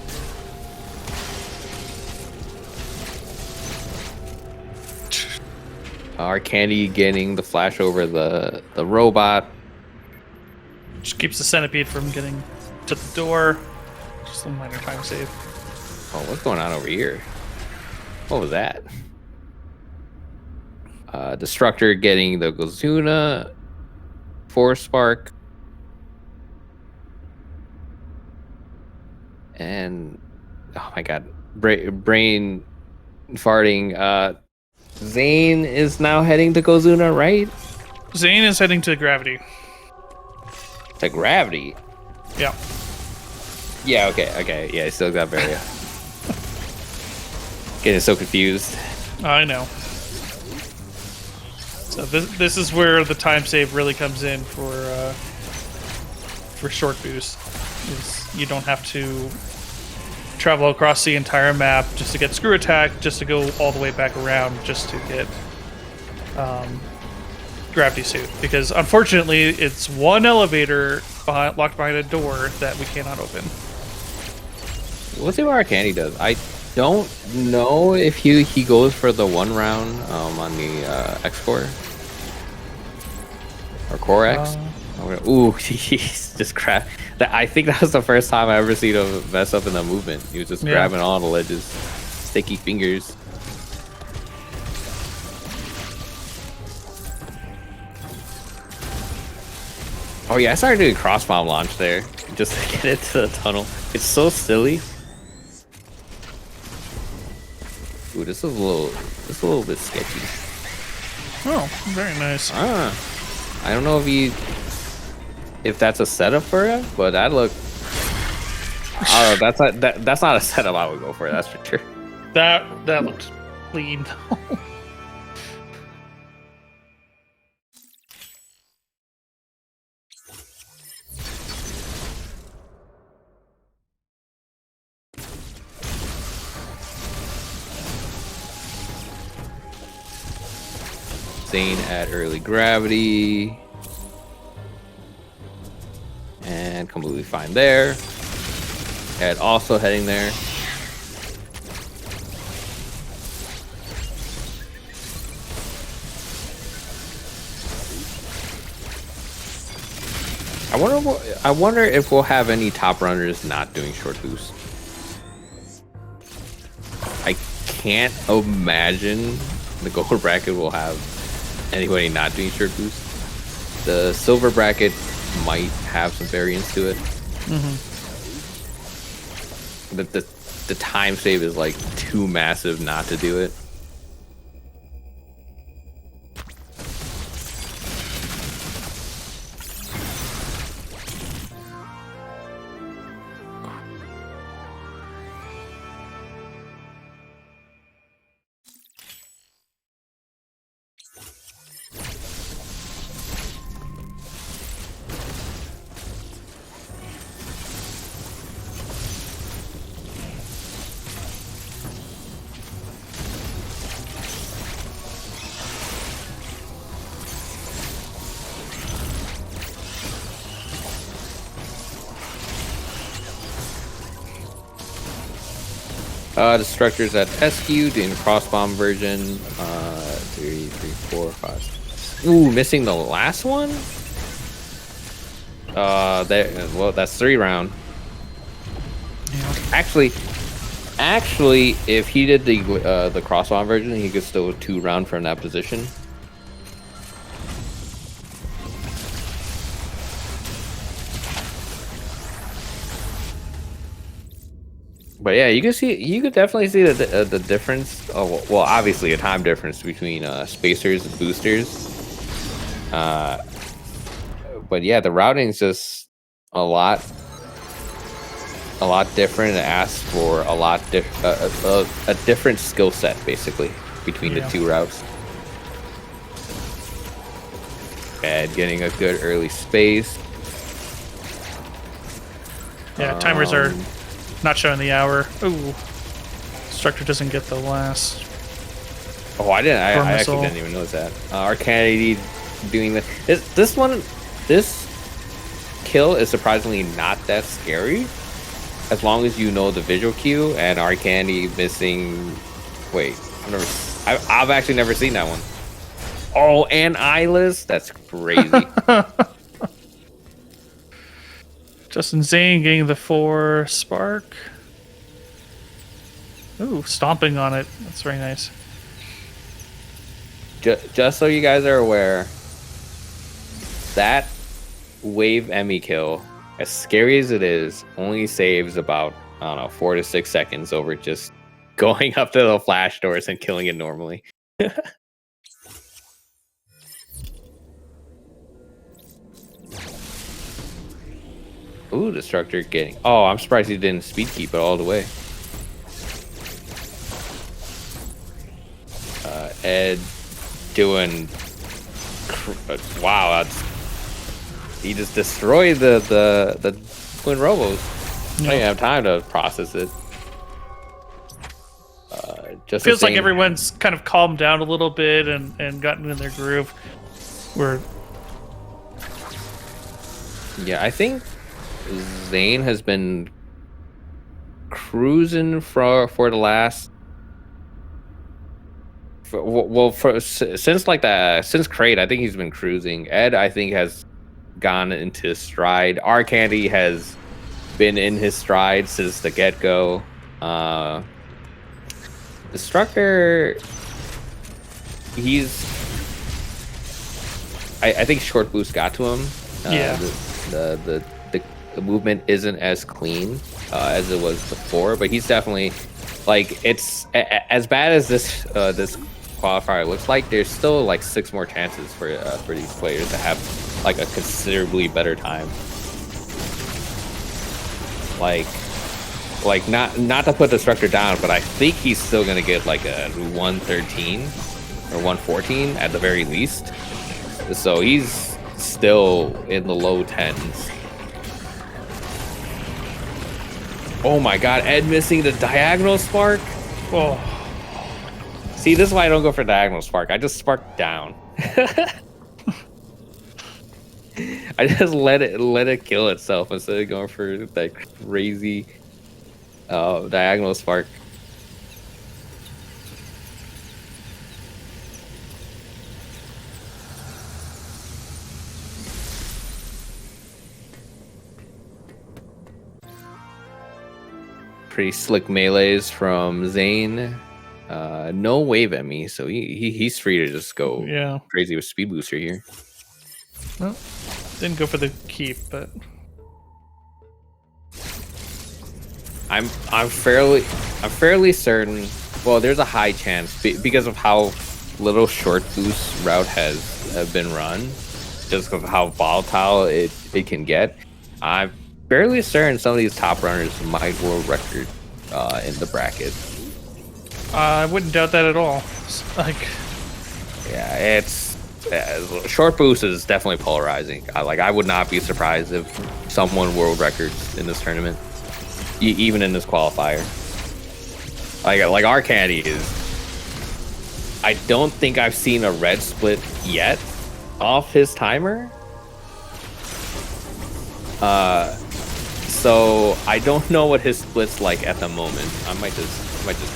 Our candy getting the flash over the robot.
Just keeps the centipede from getting to the door. Just a minor time save.
Oh, what's going on over here? What was that? Destructor getting the Gozuna. Force Spark. And oh my god, brain farting. Zane is now heading to Gozuna, right?
Zane is heading to gravity.
To gravity?
Yeah.
Yeah, okay. Yeah, I still got barrier. Getting so confused.
I know. So this is where the time save really comes in for short boost. Is you don't have to travel across the entire map just to get screw attack, just to go all the way back around just to get gravity suit. Because unfortunately, it's one elevator locked behind a door that we cannot open.
We'll see what our candy does. I don't know if he goes for the 1 round on the X-Core. Or Core X. Ooh, he's just crap. I think that was the first time I ever seen him mess up in the movement. He was just grabbing all the ledges. Sticky fingers. Oh yeah, I started doing cross bomb launch there just to get into the tunnel. It's so silly. Ooh, this is a little bit sketchy.
Oh, very nice.
I don't know if that's a setup for him, but that look. Oh, that's not a setup I would go for. That's for sure.
That looked clean.
Zane at early gravity. And completely fine there. Ed also heading there. I wonder if we'll have any top runners not doing short boost. I can't imagine the gold bracket will have anybody not doing short boost. The silver bracket might have some variance to it. But the time save is like too massive not to do it. Destructors at SQ doing crossbomb version. 3, 4, 5. Ooh, missing the last one. There. Well, that's 3 round.
Yeah.
Actually, if he did the crossbomb version, he could still 2 round from that position. But yeah, you could definitely see the difference. Oh, well, obviously a time difference between spacers and boosters. But yeah, the routing is just a lot different. It asks for a different skill set basically between the 2 routes. And getting a good early space.
Yeah, timers are not showing the hour. Ooh. Structure doesn't get the last.
Oh, I didn't. I actually didn't even notice that. Arcady doing this kill is surprisingly not that scary, as long as you know the visual cue. And Arcady missing. Wait, I've actually never seen that one. Oh, and eyeless. That's crazy.
Justin Zane getting the 4 spark. Ooh, stomping on it. That's very nice.
Just so you guys are aware, that wave Emmy kill, as scary as it is, only saves about, I don't know, 4 to 6 seconds over just going up to the flash doors and killing it normally. Ooh, Destructor getting... Oh, I'm surprised he didn't speed keep it all the way. Ed doing... Wow, he just destroyed the Twin Robos. I didn't have time to process it. Just
feels like everyone's kind of calmed down a little bit and gotten in their groove.
Yeah, I think Zane has been cruising for the last since Crate. I think he's been cruising. Ed, I think, has gone into stride. Arcandy has been in his stride since the get-go. Destructor, I think short boost got to him. The movement isn't as clean as it was before, but he's definitely, like, it's as bad as this qualifier looks like. There's still like 6 more chances for these players to have like a considerably better time. Like not to put Destructor down, but I think he's still gonna get like a 113 or 114 at the very least. So he's still in the low 10s. Oh my god, Ed missing the diagonal spark. Oh. See, this is why I don't go for diagonal spark. I just spark down. I just let it kill itself instead of going for that crazy diagonal spark. Pretty slick melees from Zane. No wave at me, so he's free to just go crazy with speed booster here.
Well, didn't go for the keep, but
I'm fairly certain. Well, there's a high chance because of how little short boost route has been run, just because of how volatile it can get. I'm fairly certain some of these top runners might world record in the bracket.
I wouldn't doubt that at all. Like,
yeah, it's short boost is definitely polarizing. I would not be surprised if someone world records in this tournament, even in this qualifier. Like our candy is. I don't think I've seen a red split yet off his timer. So I don't know what his split's like at the moment. I might just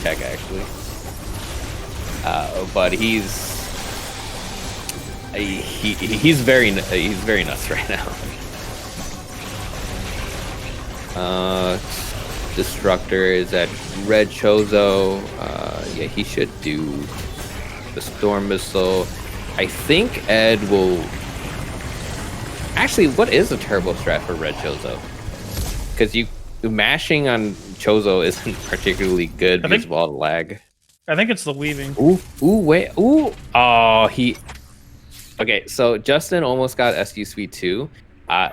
check actually. But he's very nuts right now. Destructor is at red Chozo. Yeah, he should do the storm missile. I think Ed will. Actually, what is a turbo strat for red Chozo? Because mashing on Chozo isn't particularly good because of all the lag.
I think it's the weaving.
Wait. Oh, Okay, so Justin almost got SQ Speed 2.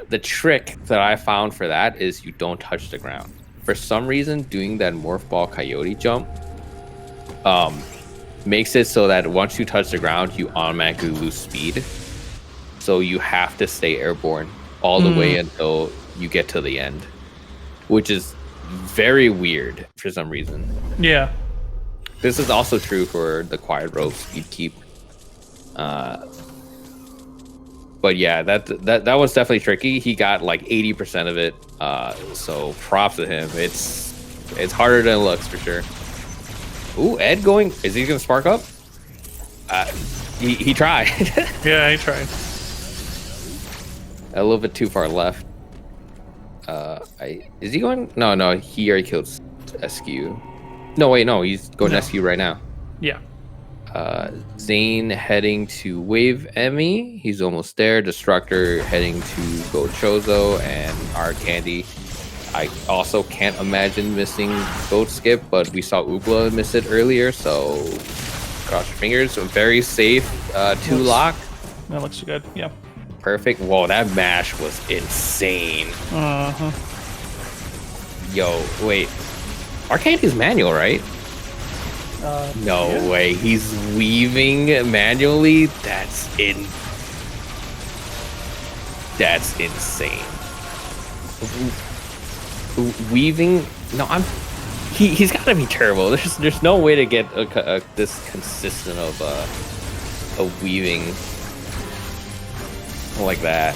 The trick that I found for that is you don't touch the ground. For some reason, doing that Morph Ball Coyote jump makes it so that once you touch the ground, you automatically lose speed. So you have to stay airborne all the way until you get to the end, which is very weird for some reason.
Yeah.
This is also true for the Quiet Rope Speed Keep. But yeah, that was definitely tricky. He got like 80% of it. So props to him. It's harder than it looks for sure. Ooh, Ed going. Is he gonna spark up? He tried.
Yeah, he tried.
A little bit too far left. Is he going? No, he already killed SQ. No, wait, no, he's going SQ right now.
Yeah.
Zane heading to Wave Emmy. He's almost there. Destructor heading to Go Chozo and our Candy. I also can't imagine missing Goat Skip, but we saw Oobla miss it earlier, so cross your fingers. Very safe 2 lock.
That looks good, yeah.
Perfect. Whoa, that mash was insane.
Uh-huh.
Yo, wait. Our Candy's manual, right? No way. He's weaving manually? That's insane. Weaving? No, he's got to be turbo. There's no way to get this consistent of weaving like that.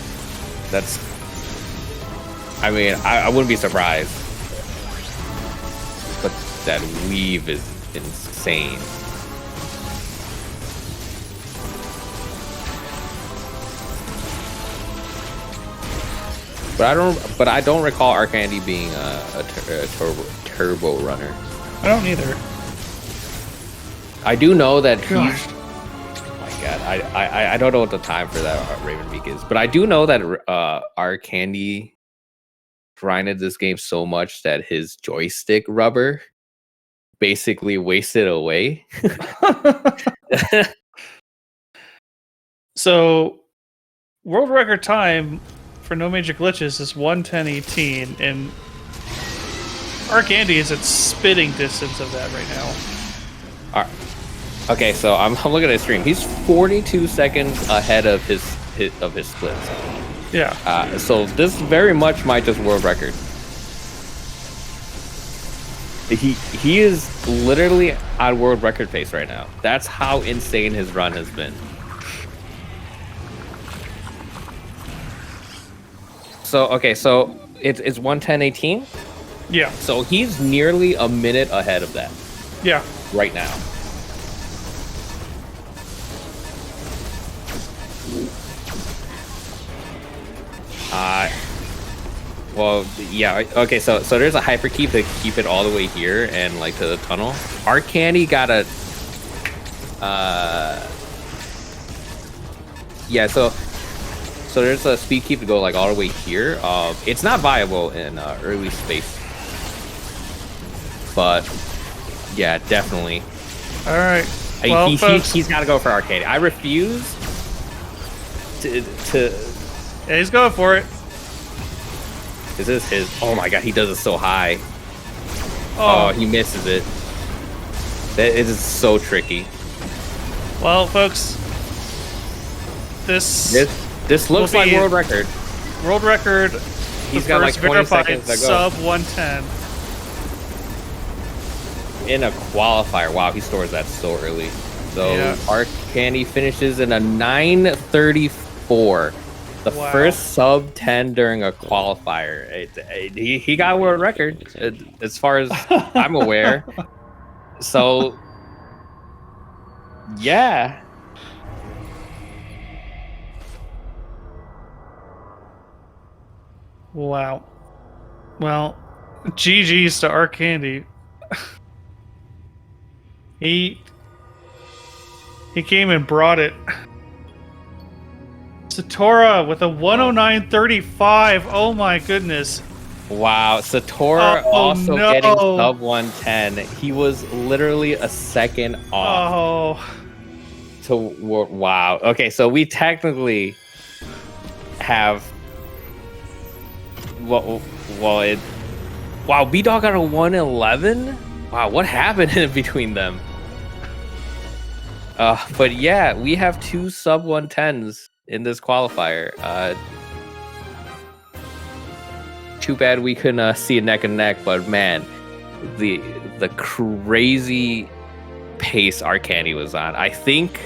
That's. I mean, I wouldn't be surprised, but that weave is insane. But I don't recall our Candy being a turbo runner.
I don't either.
I do know that he's. Oh my god, I don't know what the time for that Raven Beak is, but I do know that our Candy grinded this game so much that his joystick rubber basically wasted away.
So, world record time for no major glitches is 1:10:18, and Arc Andy is at spitting distance of that right now.
All right. Okay, so I'm looking at his stream. He's 42 seconds ahead of his splits.
Yeah.
So this very much might just world record. He is literally on world record pace right now. That's how insane his run has been. So it's 1:10:18.
Yeah.
So he's nearly a minute ahead of that.
Yeah.
Right now. Well, yeah. Okay, so there's a hyperkeep to keep it all the way here and like to the tunnel. Our candy got a. Yeah. So there's a speed keep to go like all the way here. It's not viable in early space. But yeah, definitely.
All right. Well,
he's got to go for arcade. I refuse to.
Yeah, he's going for it.
Is this his? Oh my god, he does it so high.
Oh,
he misses it. That is so tricky.
Well, folks,
this looks like world record.
World record.
He's got like 20 seconds to go.
Sub 110.
In a qualifier. Wow, he stores that so early. So
yeah.
our candy finishes in a 9:34. The first sub 10 during a qualifier. He got a world record as far as I'm aware. So, yeah.
Wow. Well, GG's to our candy. He came and brought it. Satora with a 109.35. Oh my goodness.
Wow. Satora also getting sub 110. He was literally a second off. Wow. Okay, so we technically have. Wow, B-Dog got a 111? Wow, what happened in between them? But yeah, we have two sub 110s in this qualifier. Too bad we couldn't see a neck and neck, but man, the crazy pace our candy was on. I think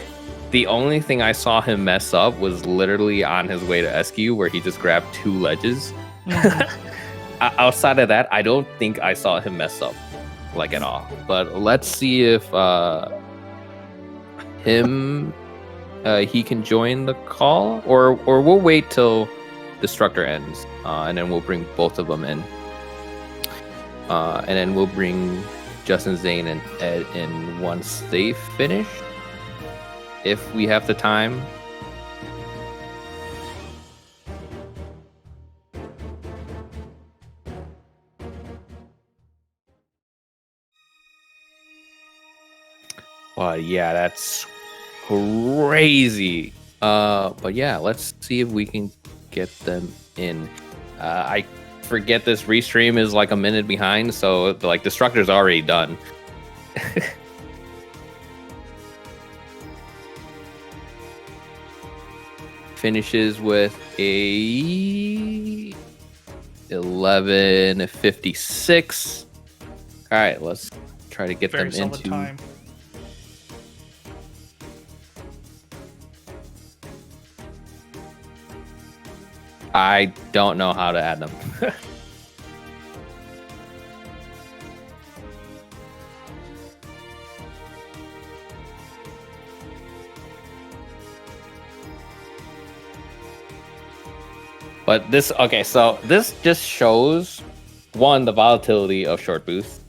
the only thing I saw him mess up was literally on his way to SQ, where he just grabbed two ledges. Outside of that, I don't think I saw him mess up like at all. But let's see if he can join the call, or we'll wait till Destructor ends, and then we'll bring both of them in, and then we'll bring Justin, Zane, and Ed in once they finish, if we have the time. Well, yeah, that's crazy. But yeah, let's see if we can get them in. I forget this restream is like a minute behind, so like Destructor's already done. Finishes with a 11:56. All right, let's try to get them into.
Time.
I don't know how to add them. But this, okay, so this just shows, one, the volatility of short boost,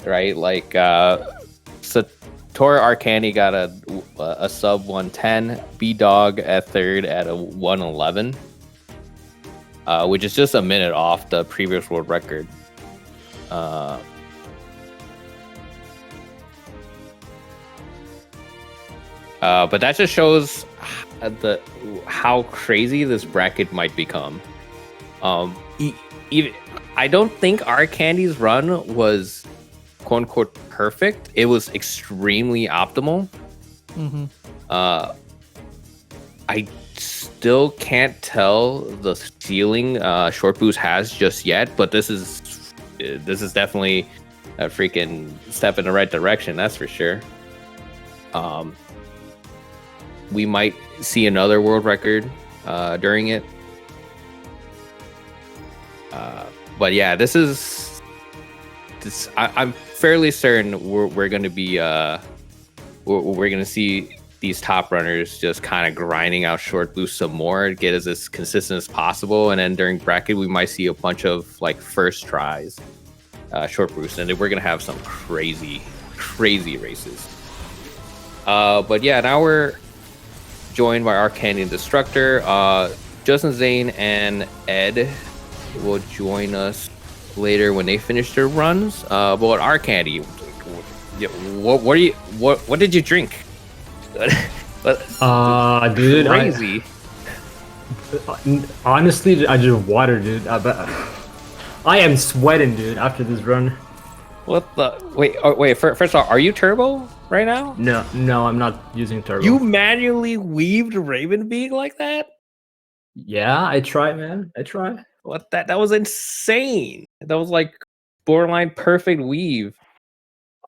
right? Like, Satora Arcani got a sub 110, B-Dog at third at a 111. Which is just a minute off the previous world record. But that just shows how crazy this bracket might become. Even I don't think our candy's run was quote unquote perfect. It was extremely optimal.
Mm-hmm.
I still can't tell the ceiling Short Boost has just yet, but this is definitely a freaking step in the right direction, that's for sure. We might see another world record during it. But yeah, I'm fairly certain we're going to be we're going to see these top runners just kind of grinding out short boosts some more, get as consistent as possible, and then during bracket we might see a bunch of like first tries short boosts, and then we're going to have some crazy races. But yeah, now we're joined by our Canyon Destructor. Justin, Zane, and Ed will join us later when they finish their runs. But our Candy, what did you drink?
Dude,
crazy.
Honestly, I just water, dude. I am sweating, dude, after this run.
What the? Wait. First of all, are you turbo right now?
No, I'm not using turbo.
You manually weaved Ravenbeak like that?
Yeah, I try, man. I try.
What that was insane. That was like borderline perfect weave.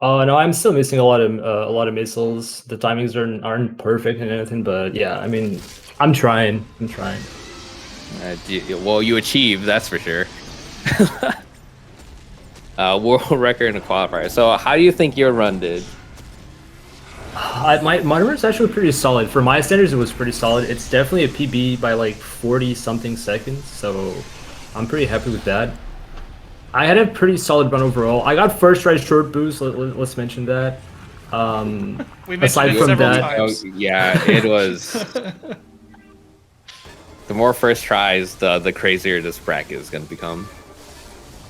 Oh no, I'm still missing a lot of missiles. The timings aren't perfect and anything, but yeah, I mean, I'm trying.
Well, you achieved, that's for sure. World record in the qualifier. So, how do you think your run did?
My run is actually pretty solid. For my standards, it was pretty solid. It's definitely a PB by like 40 something seconds, so I'm pretty happy with that. I had a pretty solid run overall. I got first try short boost. Let's mention that.
We mentioned
aside
it
from
several
that,
times.
Yeah, it was. The more first tries, the crazier this bracket is going to become.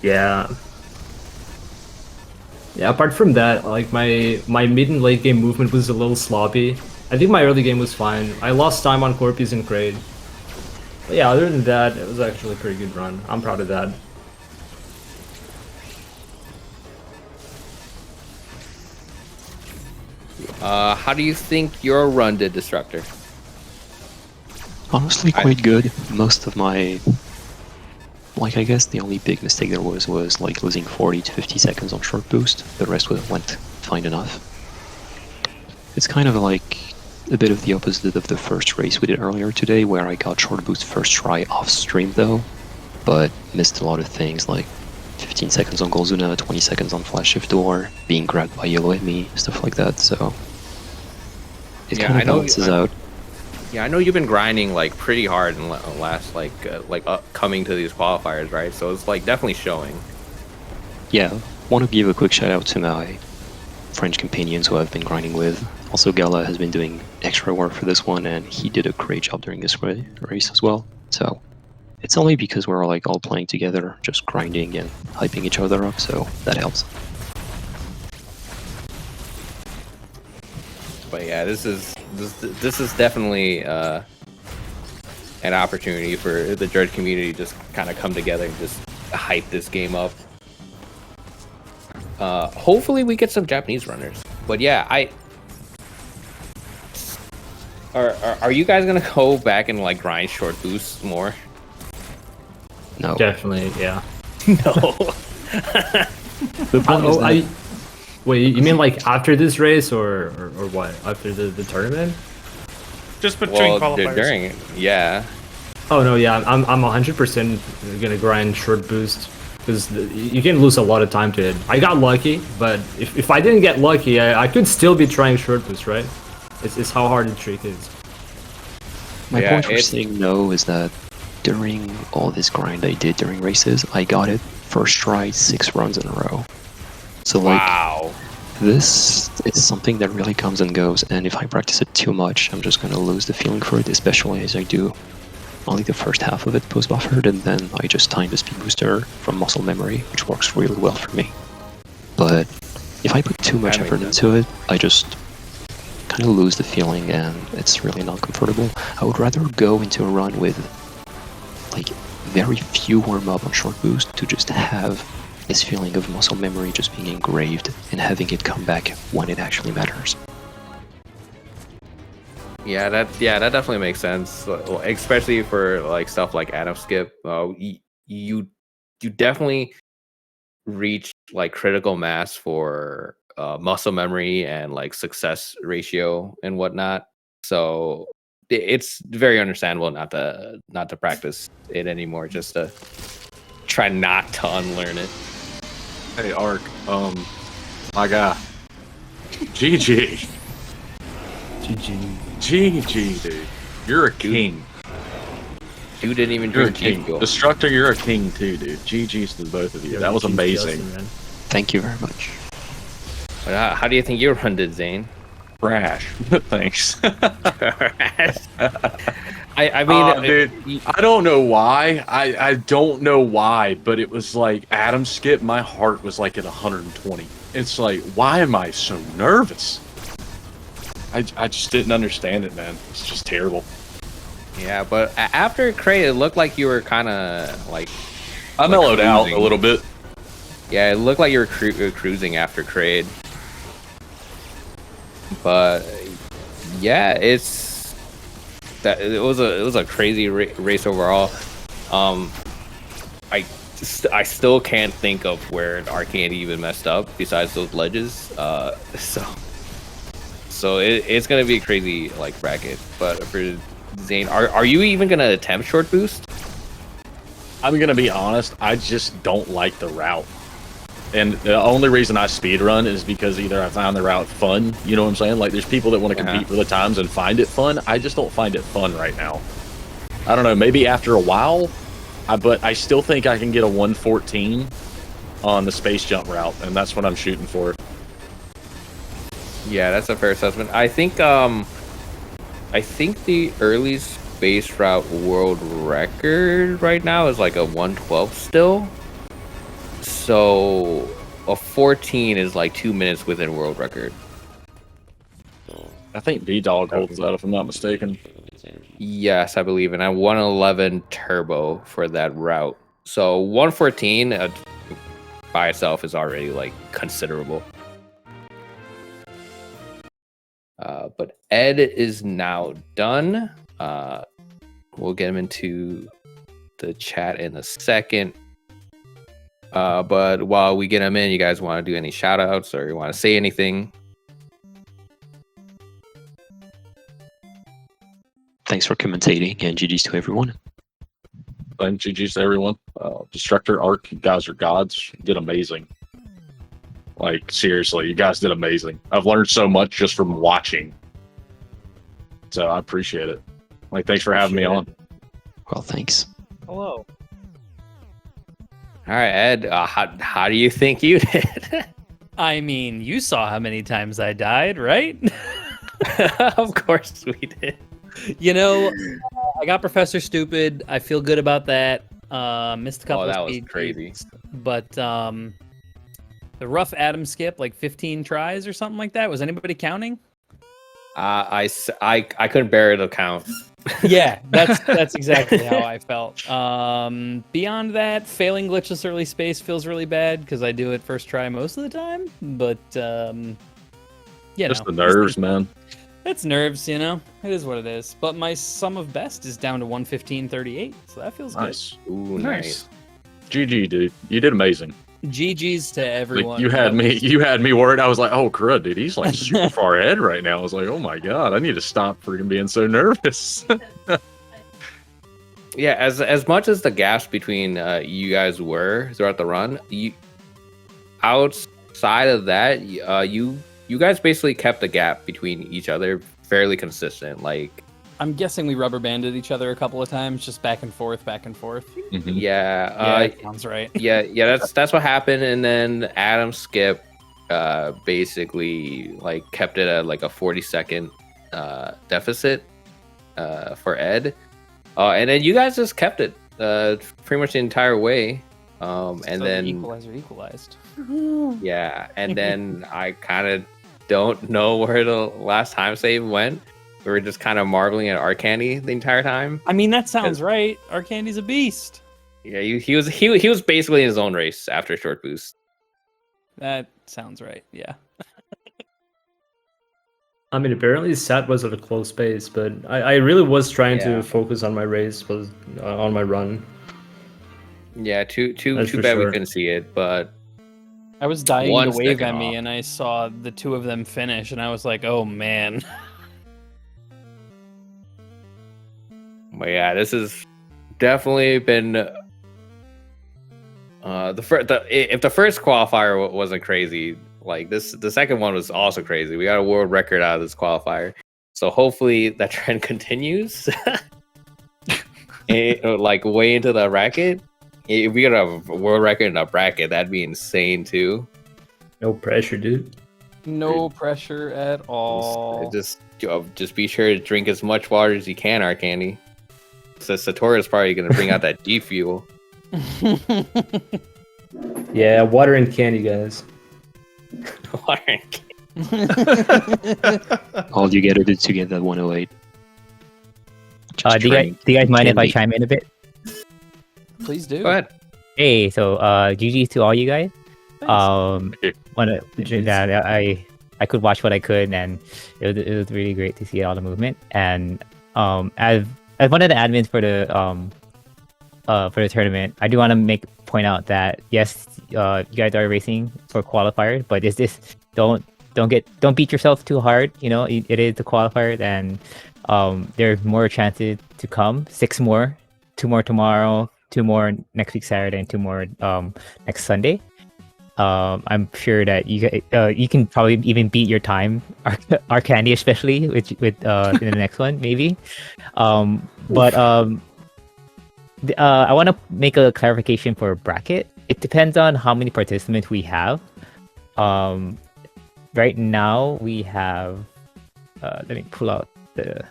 yeah. Yeah, apart from that, like my mid and late game movement was a little sloppy. I think my early game was fine. I lost time on Corpus and Kraid. But yeah, other than that, it was actually a pretty good run. I'm proud of that.
How do you think your run did, Destructor?
Honestly, quite good. Most of my... Like, I guess the only big mistake there was like losing 40 to 50 seconds on short boost. The rest went fine enough. It's kind of like a bit of the opposite of the first race we did earlier today, where I got short boost first try off stream though, but missed a lot of things like 15 seconds on Golzuna, 20 seconds on Flash Shift Door, being grabbed by Yellow Enemy, stuff like that, so it kind of balances out.
Yeah, I know you've been grinding like pretty hard in last coming to these qualifiers, right? So it's like definitely showing.
Yeah, want to give a quick shout out to my French companions who I've been grinding with. Also, Gala has been doing extra work for this one, and he did a great job during this race as well. So it's only because we're like all playing together, just grinding and hyping each other up, so that helps.
But yeah, this is definitely an opportunity for the Dread community to just kind of come together and just hype this game up. Hopefully we get some Japanese runners. But yeah, are you guys gonna go back and like grind short boosts more?
No.
Definitely, yeah.
No.
The point is that
Wait, you mean like after this race or what? After the tournament?
Just between
well,
qualifiers.
during, yeah.
Oh no, yeah, I'm 100% gonna grind short boost because you can lose a lot of time to it. I got lucky, but if I didn't get lucky, I could still be trying short boost, right? It's how hard the trick is.
my point for saying no is that during all this grind I did during races, I got it first try 6 runs in a row. So like,
Wow.
this is something that really comes and goes, and if I practice it too much, I'm just gonna lose the feeling for it, especially as I do only the first half of it post-buffered, and then I just time the speed booster from muscle memory, which works really well for me. But if I put too much effort into it, I just kind of lose the feeling, and it's really not comfortable. I would rather go into a run with like very few warm-up on short boost to just have this feeling of muscle memory just being engraved and having it come back when it actually matters.
Yeah, that definitely makes sense, especially for like stuff like Atom Skip. You definitely reach like critical mass for muscle memory and like success ratio and whatnot. So it's very understandable not to practice it anymore, just to try not to unlearn it.
Hey, Ark. My guy. GG.
GG.
GG, dude. You're a king.
Dude didn't even
You're a
drink
king.
G-Fuel.
Destructor, you're a king too, dude. GG's to both of you. That was
GG's
amazing.
Justin, man.
Thank you very much.
But how do you think your run did, Zane?
Trash. Thanks.
I mean,
dude, I don't know why. I don't know why, but it was like Adam skip. My heart was like at 120. It's like, why am I so nervous? I just didn't understand it, man. It's just terrible.
yeah, but after Cray, it looked like you were kind of like.
I mellowed out a
cruising.
little bit.
Yeah, it looked like you were cruising after Kraid. But yeah, it was a crazy race overall. I still can't think of where Arcane even messed up besides those ledges. So it's gonna be a crazy like bracket. But for Zane, are you even gonna attempt short boost?
I'm gonna be honest. I just don't like the route. And the only reason I speedrun is because either I found the route fun, you know what I'm saying? Like, there's people that want to compete for the times and find it fun. I just don't find it fun right now. I don't know, maybe after a while, but I still think I can get a 114 on the space jump route, and that's what I'm shooting for.
Yeah, that's a fair assessment. I think the early space route world record right now is like a 112 still. So a 14 is like 2 minutes within world record.
I think B-Dog holds that, if I'm not mistaken.
Yes, I believe, and I 111 turbo for that route. So 114 by itself is already like considerable. But Ed is now done. We'll get him into the chat in a second. But while we get him in, you guys want to do any shout outs or you want to say anything?
Thanks for commentating and GG's to everyone.
And GG's to everyone. Destructor, Arc, you guys are gods. You did amazing. Like, seriously, you guys did amazing. I've learned so much just from watching. So I appreciate it. Like, thanks for having me on.
Well, thanks.
Hello.
All right, Ed, how do you think you did?
I mean, you saw how many times I died, right?
Of course we did.
You know, I got Professor Stupid. I feel good about that. Missed a couple
that
of
was
speed
crazy.
beats, but the rough Adam skip, like 15 tries or something like that. Was anybody counting?
I couldn't bear the count.
Yeah, that's exactly how I felt. Beyond that, failing glitchless early space feels really bad because I do it first try most of the time. But
Just the nerves, man.
It's nerves, you know. It is what it is. But my sum of best is down to 115.38, so that feels
Nice.
Ooh,
Nice.
GG, dude. You did amazing.
good. GG's to everyone.
Like, you had me worried. I was like, oh crud, dude, he's like super far ahead right now. I was like, oh my god, I need to stop freaking being so nervous.
Yeah, as much as the gaps between you guys were throughout the run, outside of that, you guys basically kept the gap between each other fairly consistent. Like,
I'm guessing we rubber banded each other a couple of times, just back and forth, back and forth.
Mhm.
yeah,
That sounds right.
yeah, that's what happened. And then Adam Skip basically like kept it at like a 40-second deficit for Ed. And then you guys just kept it pretty much the entire way. And
So
then
the equalizer equalized.
yeah, and then I kind of don't know where the last time save went. We were just kind of marveling at Arcandy the entire time.
I mean, that sounds right. Arcandy's a beast.
Yeah, he was basically in his own race after short boost.
That sounds right. Yeah.
I mean, apparently Sat was at a close pace, but I really was trying
Yeah.
to focus on my race, was on my run.
Yeah, too
That's for
bad we
sure.
couldn't see it, but
I was dying
One
to wave
second
at me,
off.
and I saw the two of them finish, and I was like, "Oh man!"
yeah, this has definitely been If the first qualifier wasn't crazy, like the second one was also crazy. We got a world record out of this qualifier, so hopefully that trend continues. Like way into the bracket. If we got a world record in a bracket, that'd be insane too.
No pressure, dude.
No pressure at all.
Just be sure to drink as much water as you can, Arcandy. So Satoru's probably gonna bring out that G Fuel.
Yeah, water and candy, guys.
Water and candy.
All you gotta do to get that 108. Just
Do you guys mind if I
candy.
chime in a bit?
Please do.
Go ahead.
Hey, so GG's to all you guys.
you.
I could watch what I could, and it was really great to see all the movement. And as one of the admins for the tournament, I do want to point out that yes, you guys are racing for qualifiers, but don't beat yourself too hard. You know, it is the qualifier, and there's more chances to come. 6 more, 2 more tomorrow, 2 more next week Saturday, and 2 more next Sunday. I'm sure that you can probably even beat your time, our candy especially with in the next one maybe. But I want to make a clarification for bracket. It depends on how many participants we have. Right now we have. Let me pull out the.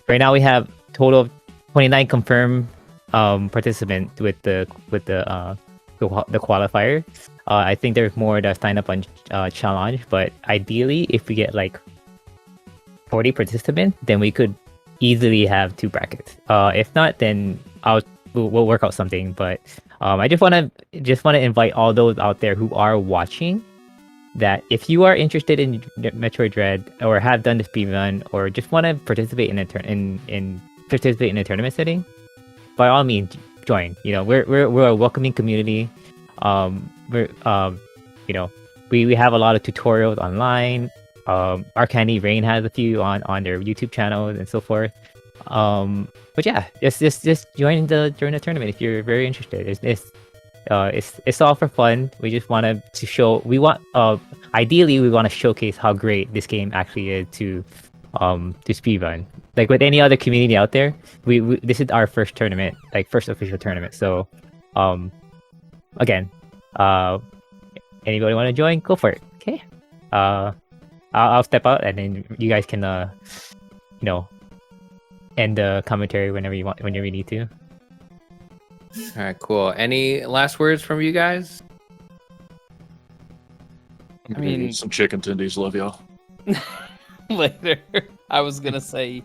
Right now we have total of 29 confirmed participants with the qualifier. I think there's more that sign up on challenge, but ideally, if we get like 40 participants, then we could easily have 2 brackets. If not, then we'll work out something. But I just want to invite all those out there who are watching that if you are interested in Metroid Dread or have done the speedrun or just want to participate in a tournament setting, by all means join. You know, we're a welcoming community. We have a lot of tutorials online. Arcandy Rain has a few on their YouTube channels and so forth. But yeah, just join the tournament if you're very interested. It's all for fun. We just want to show. Ideally we want to showcase how great this game actually is to speedrun. Like with any other community out there, we this is our first tournament, like first official tournament. So, again, anybody want to join? Go for it. Okay. I'll step out, and then you guys can end the commentary whenever you need to.
All right, cool. Any last words from you guys?
I mean, some chicken tendies. Love y'all.
Later. I was gonna say,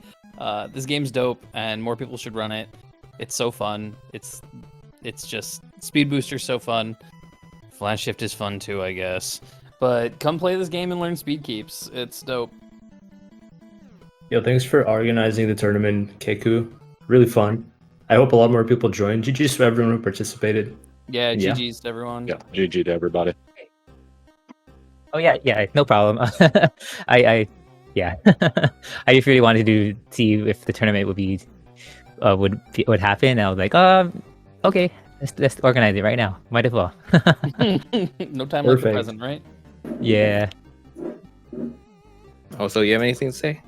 this game's dope, and more people should run it. It's so fun. It's just Speed Booster's so fun. Flash Shift is fun too, I guess. But come play this game and learn speed keeps. It's dope.
Yo, thanks for organizing the tournament, Keku. Really fun. I hope a lot more people join. GG's to everyone who participated.
Yeah,
Yeah.
GG's to everyone.
Yeah, GG to everybody.
Oh yeah, no problem. I just really wanted to see if the tournament would happen. I was like, okay, let's organize it right now. Might as well.
No time like the
Perfect.
present, right?
Yeah.
Oh, so you have anything to say?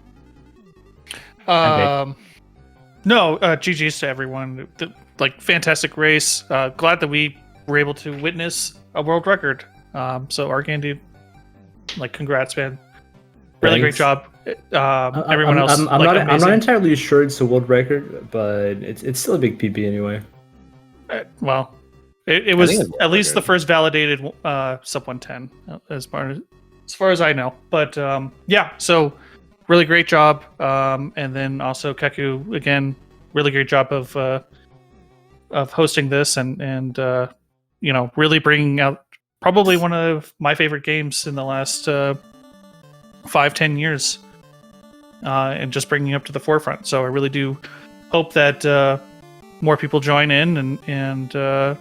No, GG's to everyone. Fantastic race. Glad that we were able to witness a world record. So Arcandy, congrats, man. Really great
Thanks.
job. Everyone else,
I'm not
amazing.
entirely sure it's a world record, but it's still a big PB anyway.
Well, it was
think it's
at least the
record.
first validated sub 110 as far as I know. But yeah, so really great job. And then also Keku, again, really great job of hosting this and really bringing out probably one of my favorite games in the last 5-10 years, and just bringing it up to the forefront. So I really do hope that more people join in and are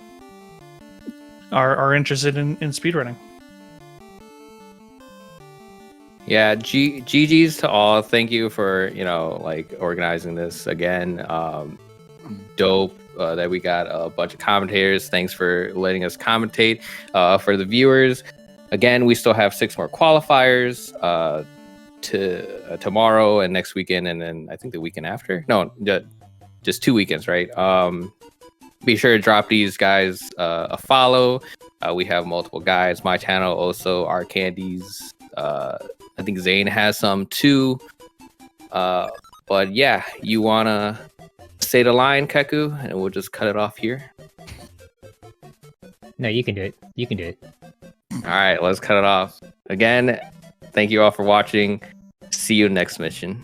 interested in speedrunning.
Yeah, GG's to all. Thank you for organizing this again. dope that we got a bunch of commentators. Thanks for letting us commentate. For the viewers, again, we still have 6 more qualifiers to tomorrow and next weekend, and then I think the weekend after. No, just 2 weekends, right? Be sure to drop these guys a follow. We have multiple guides. My channel also, our candies. I think Zane has some too. But yeah, you wanna say the line, Keku, and we'll just cut it off here.
No, you can do it. You can do it.
All right, let's cut it off. Again, thank you all for watching. See you next mission.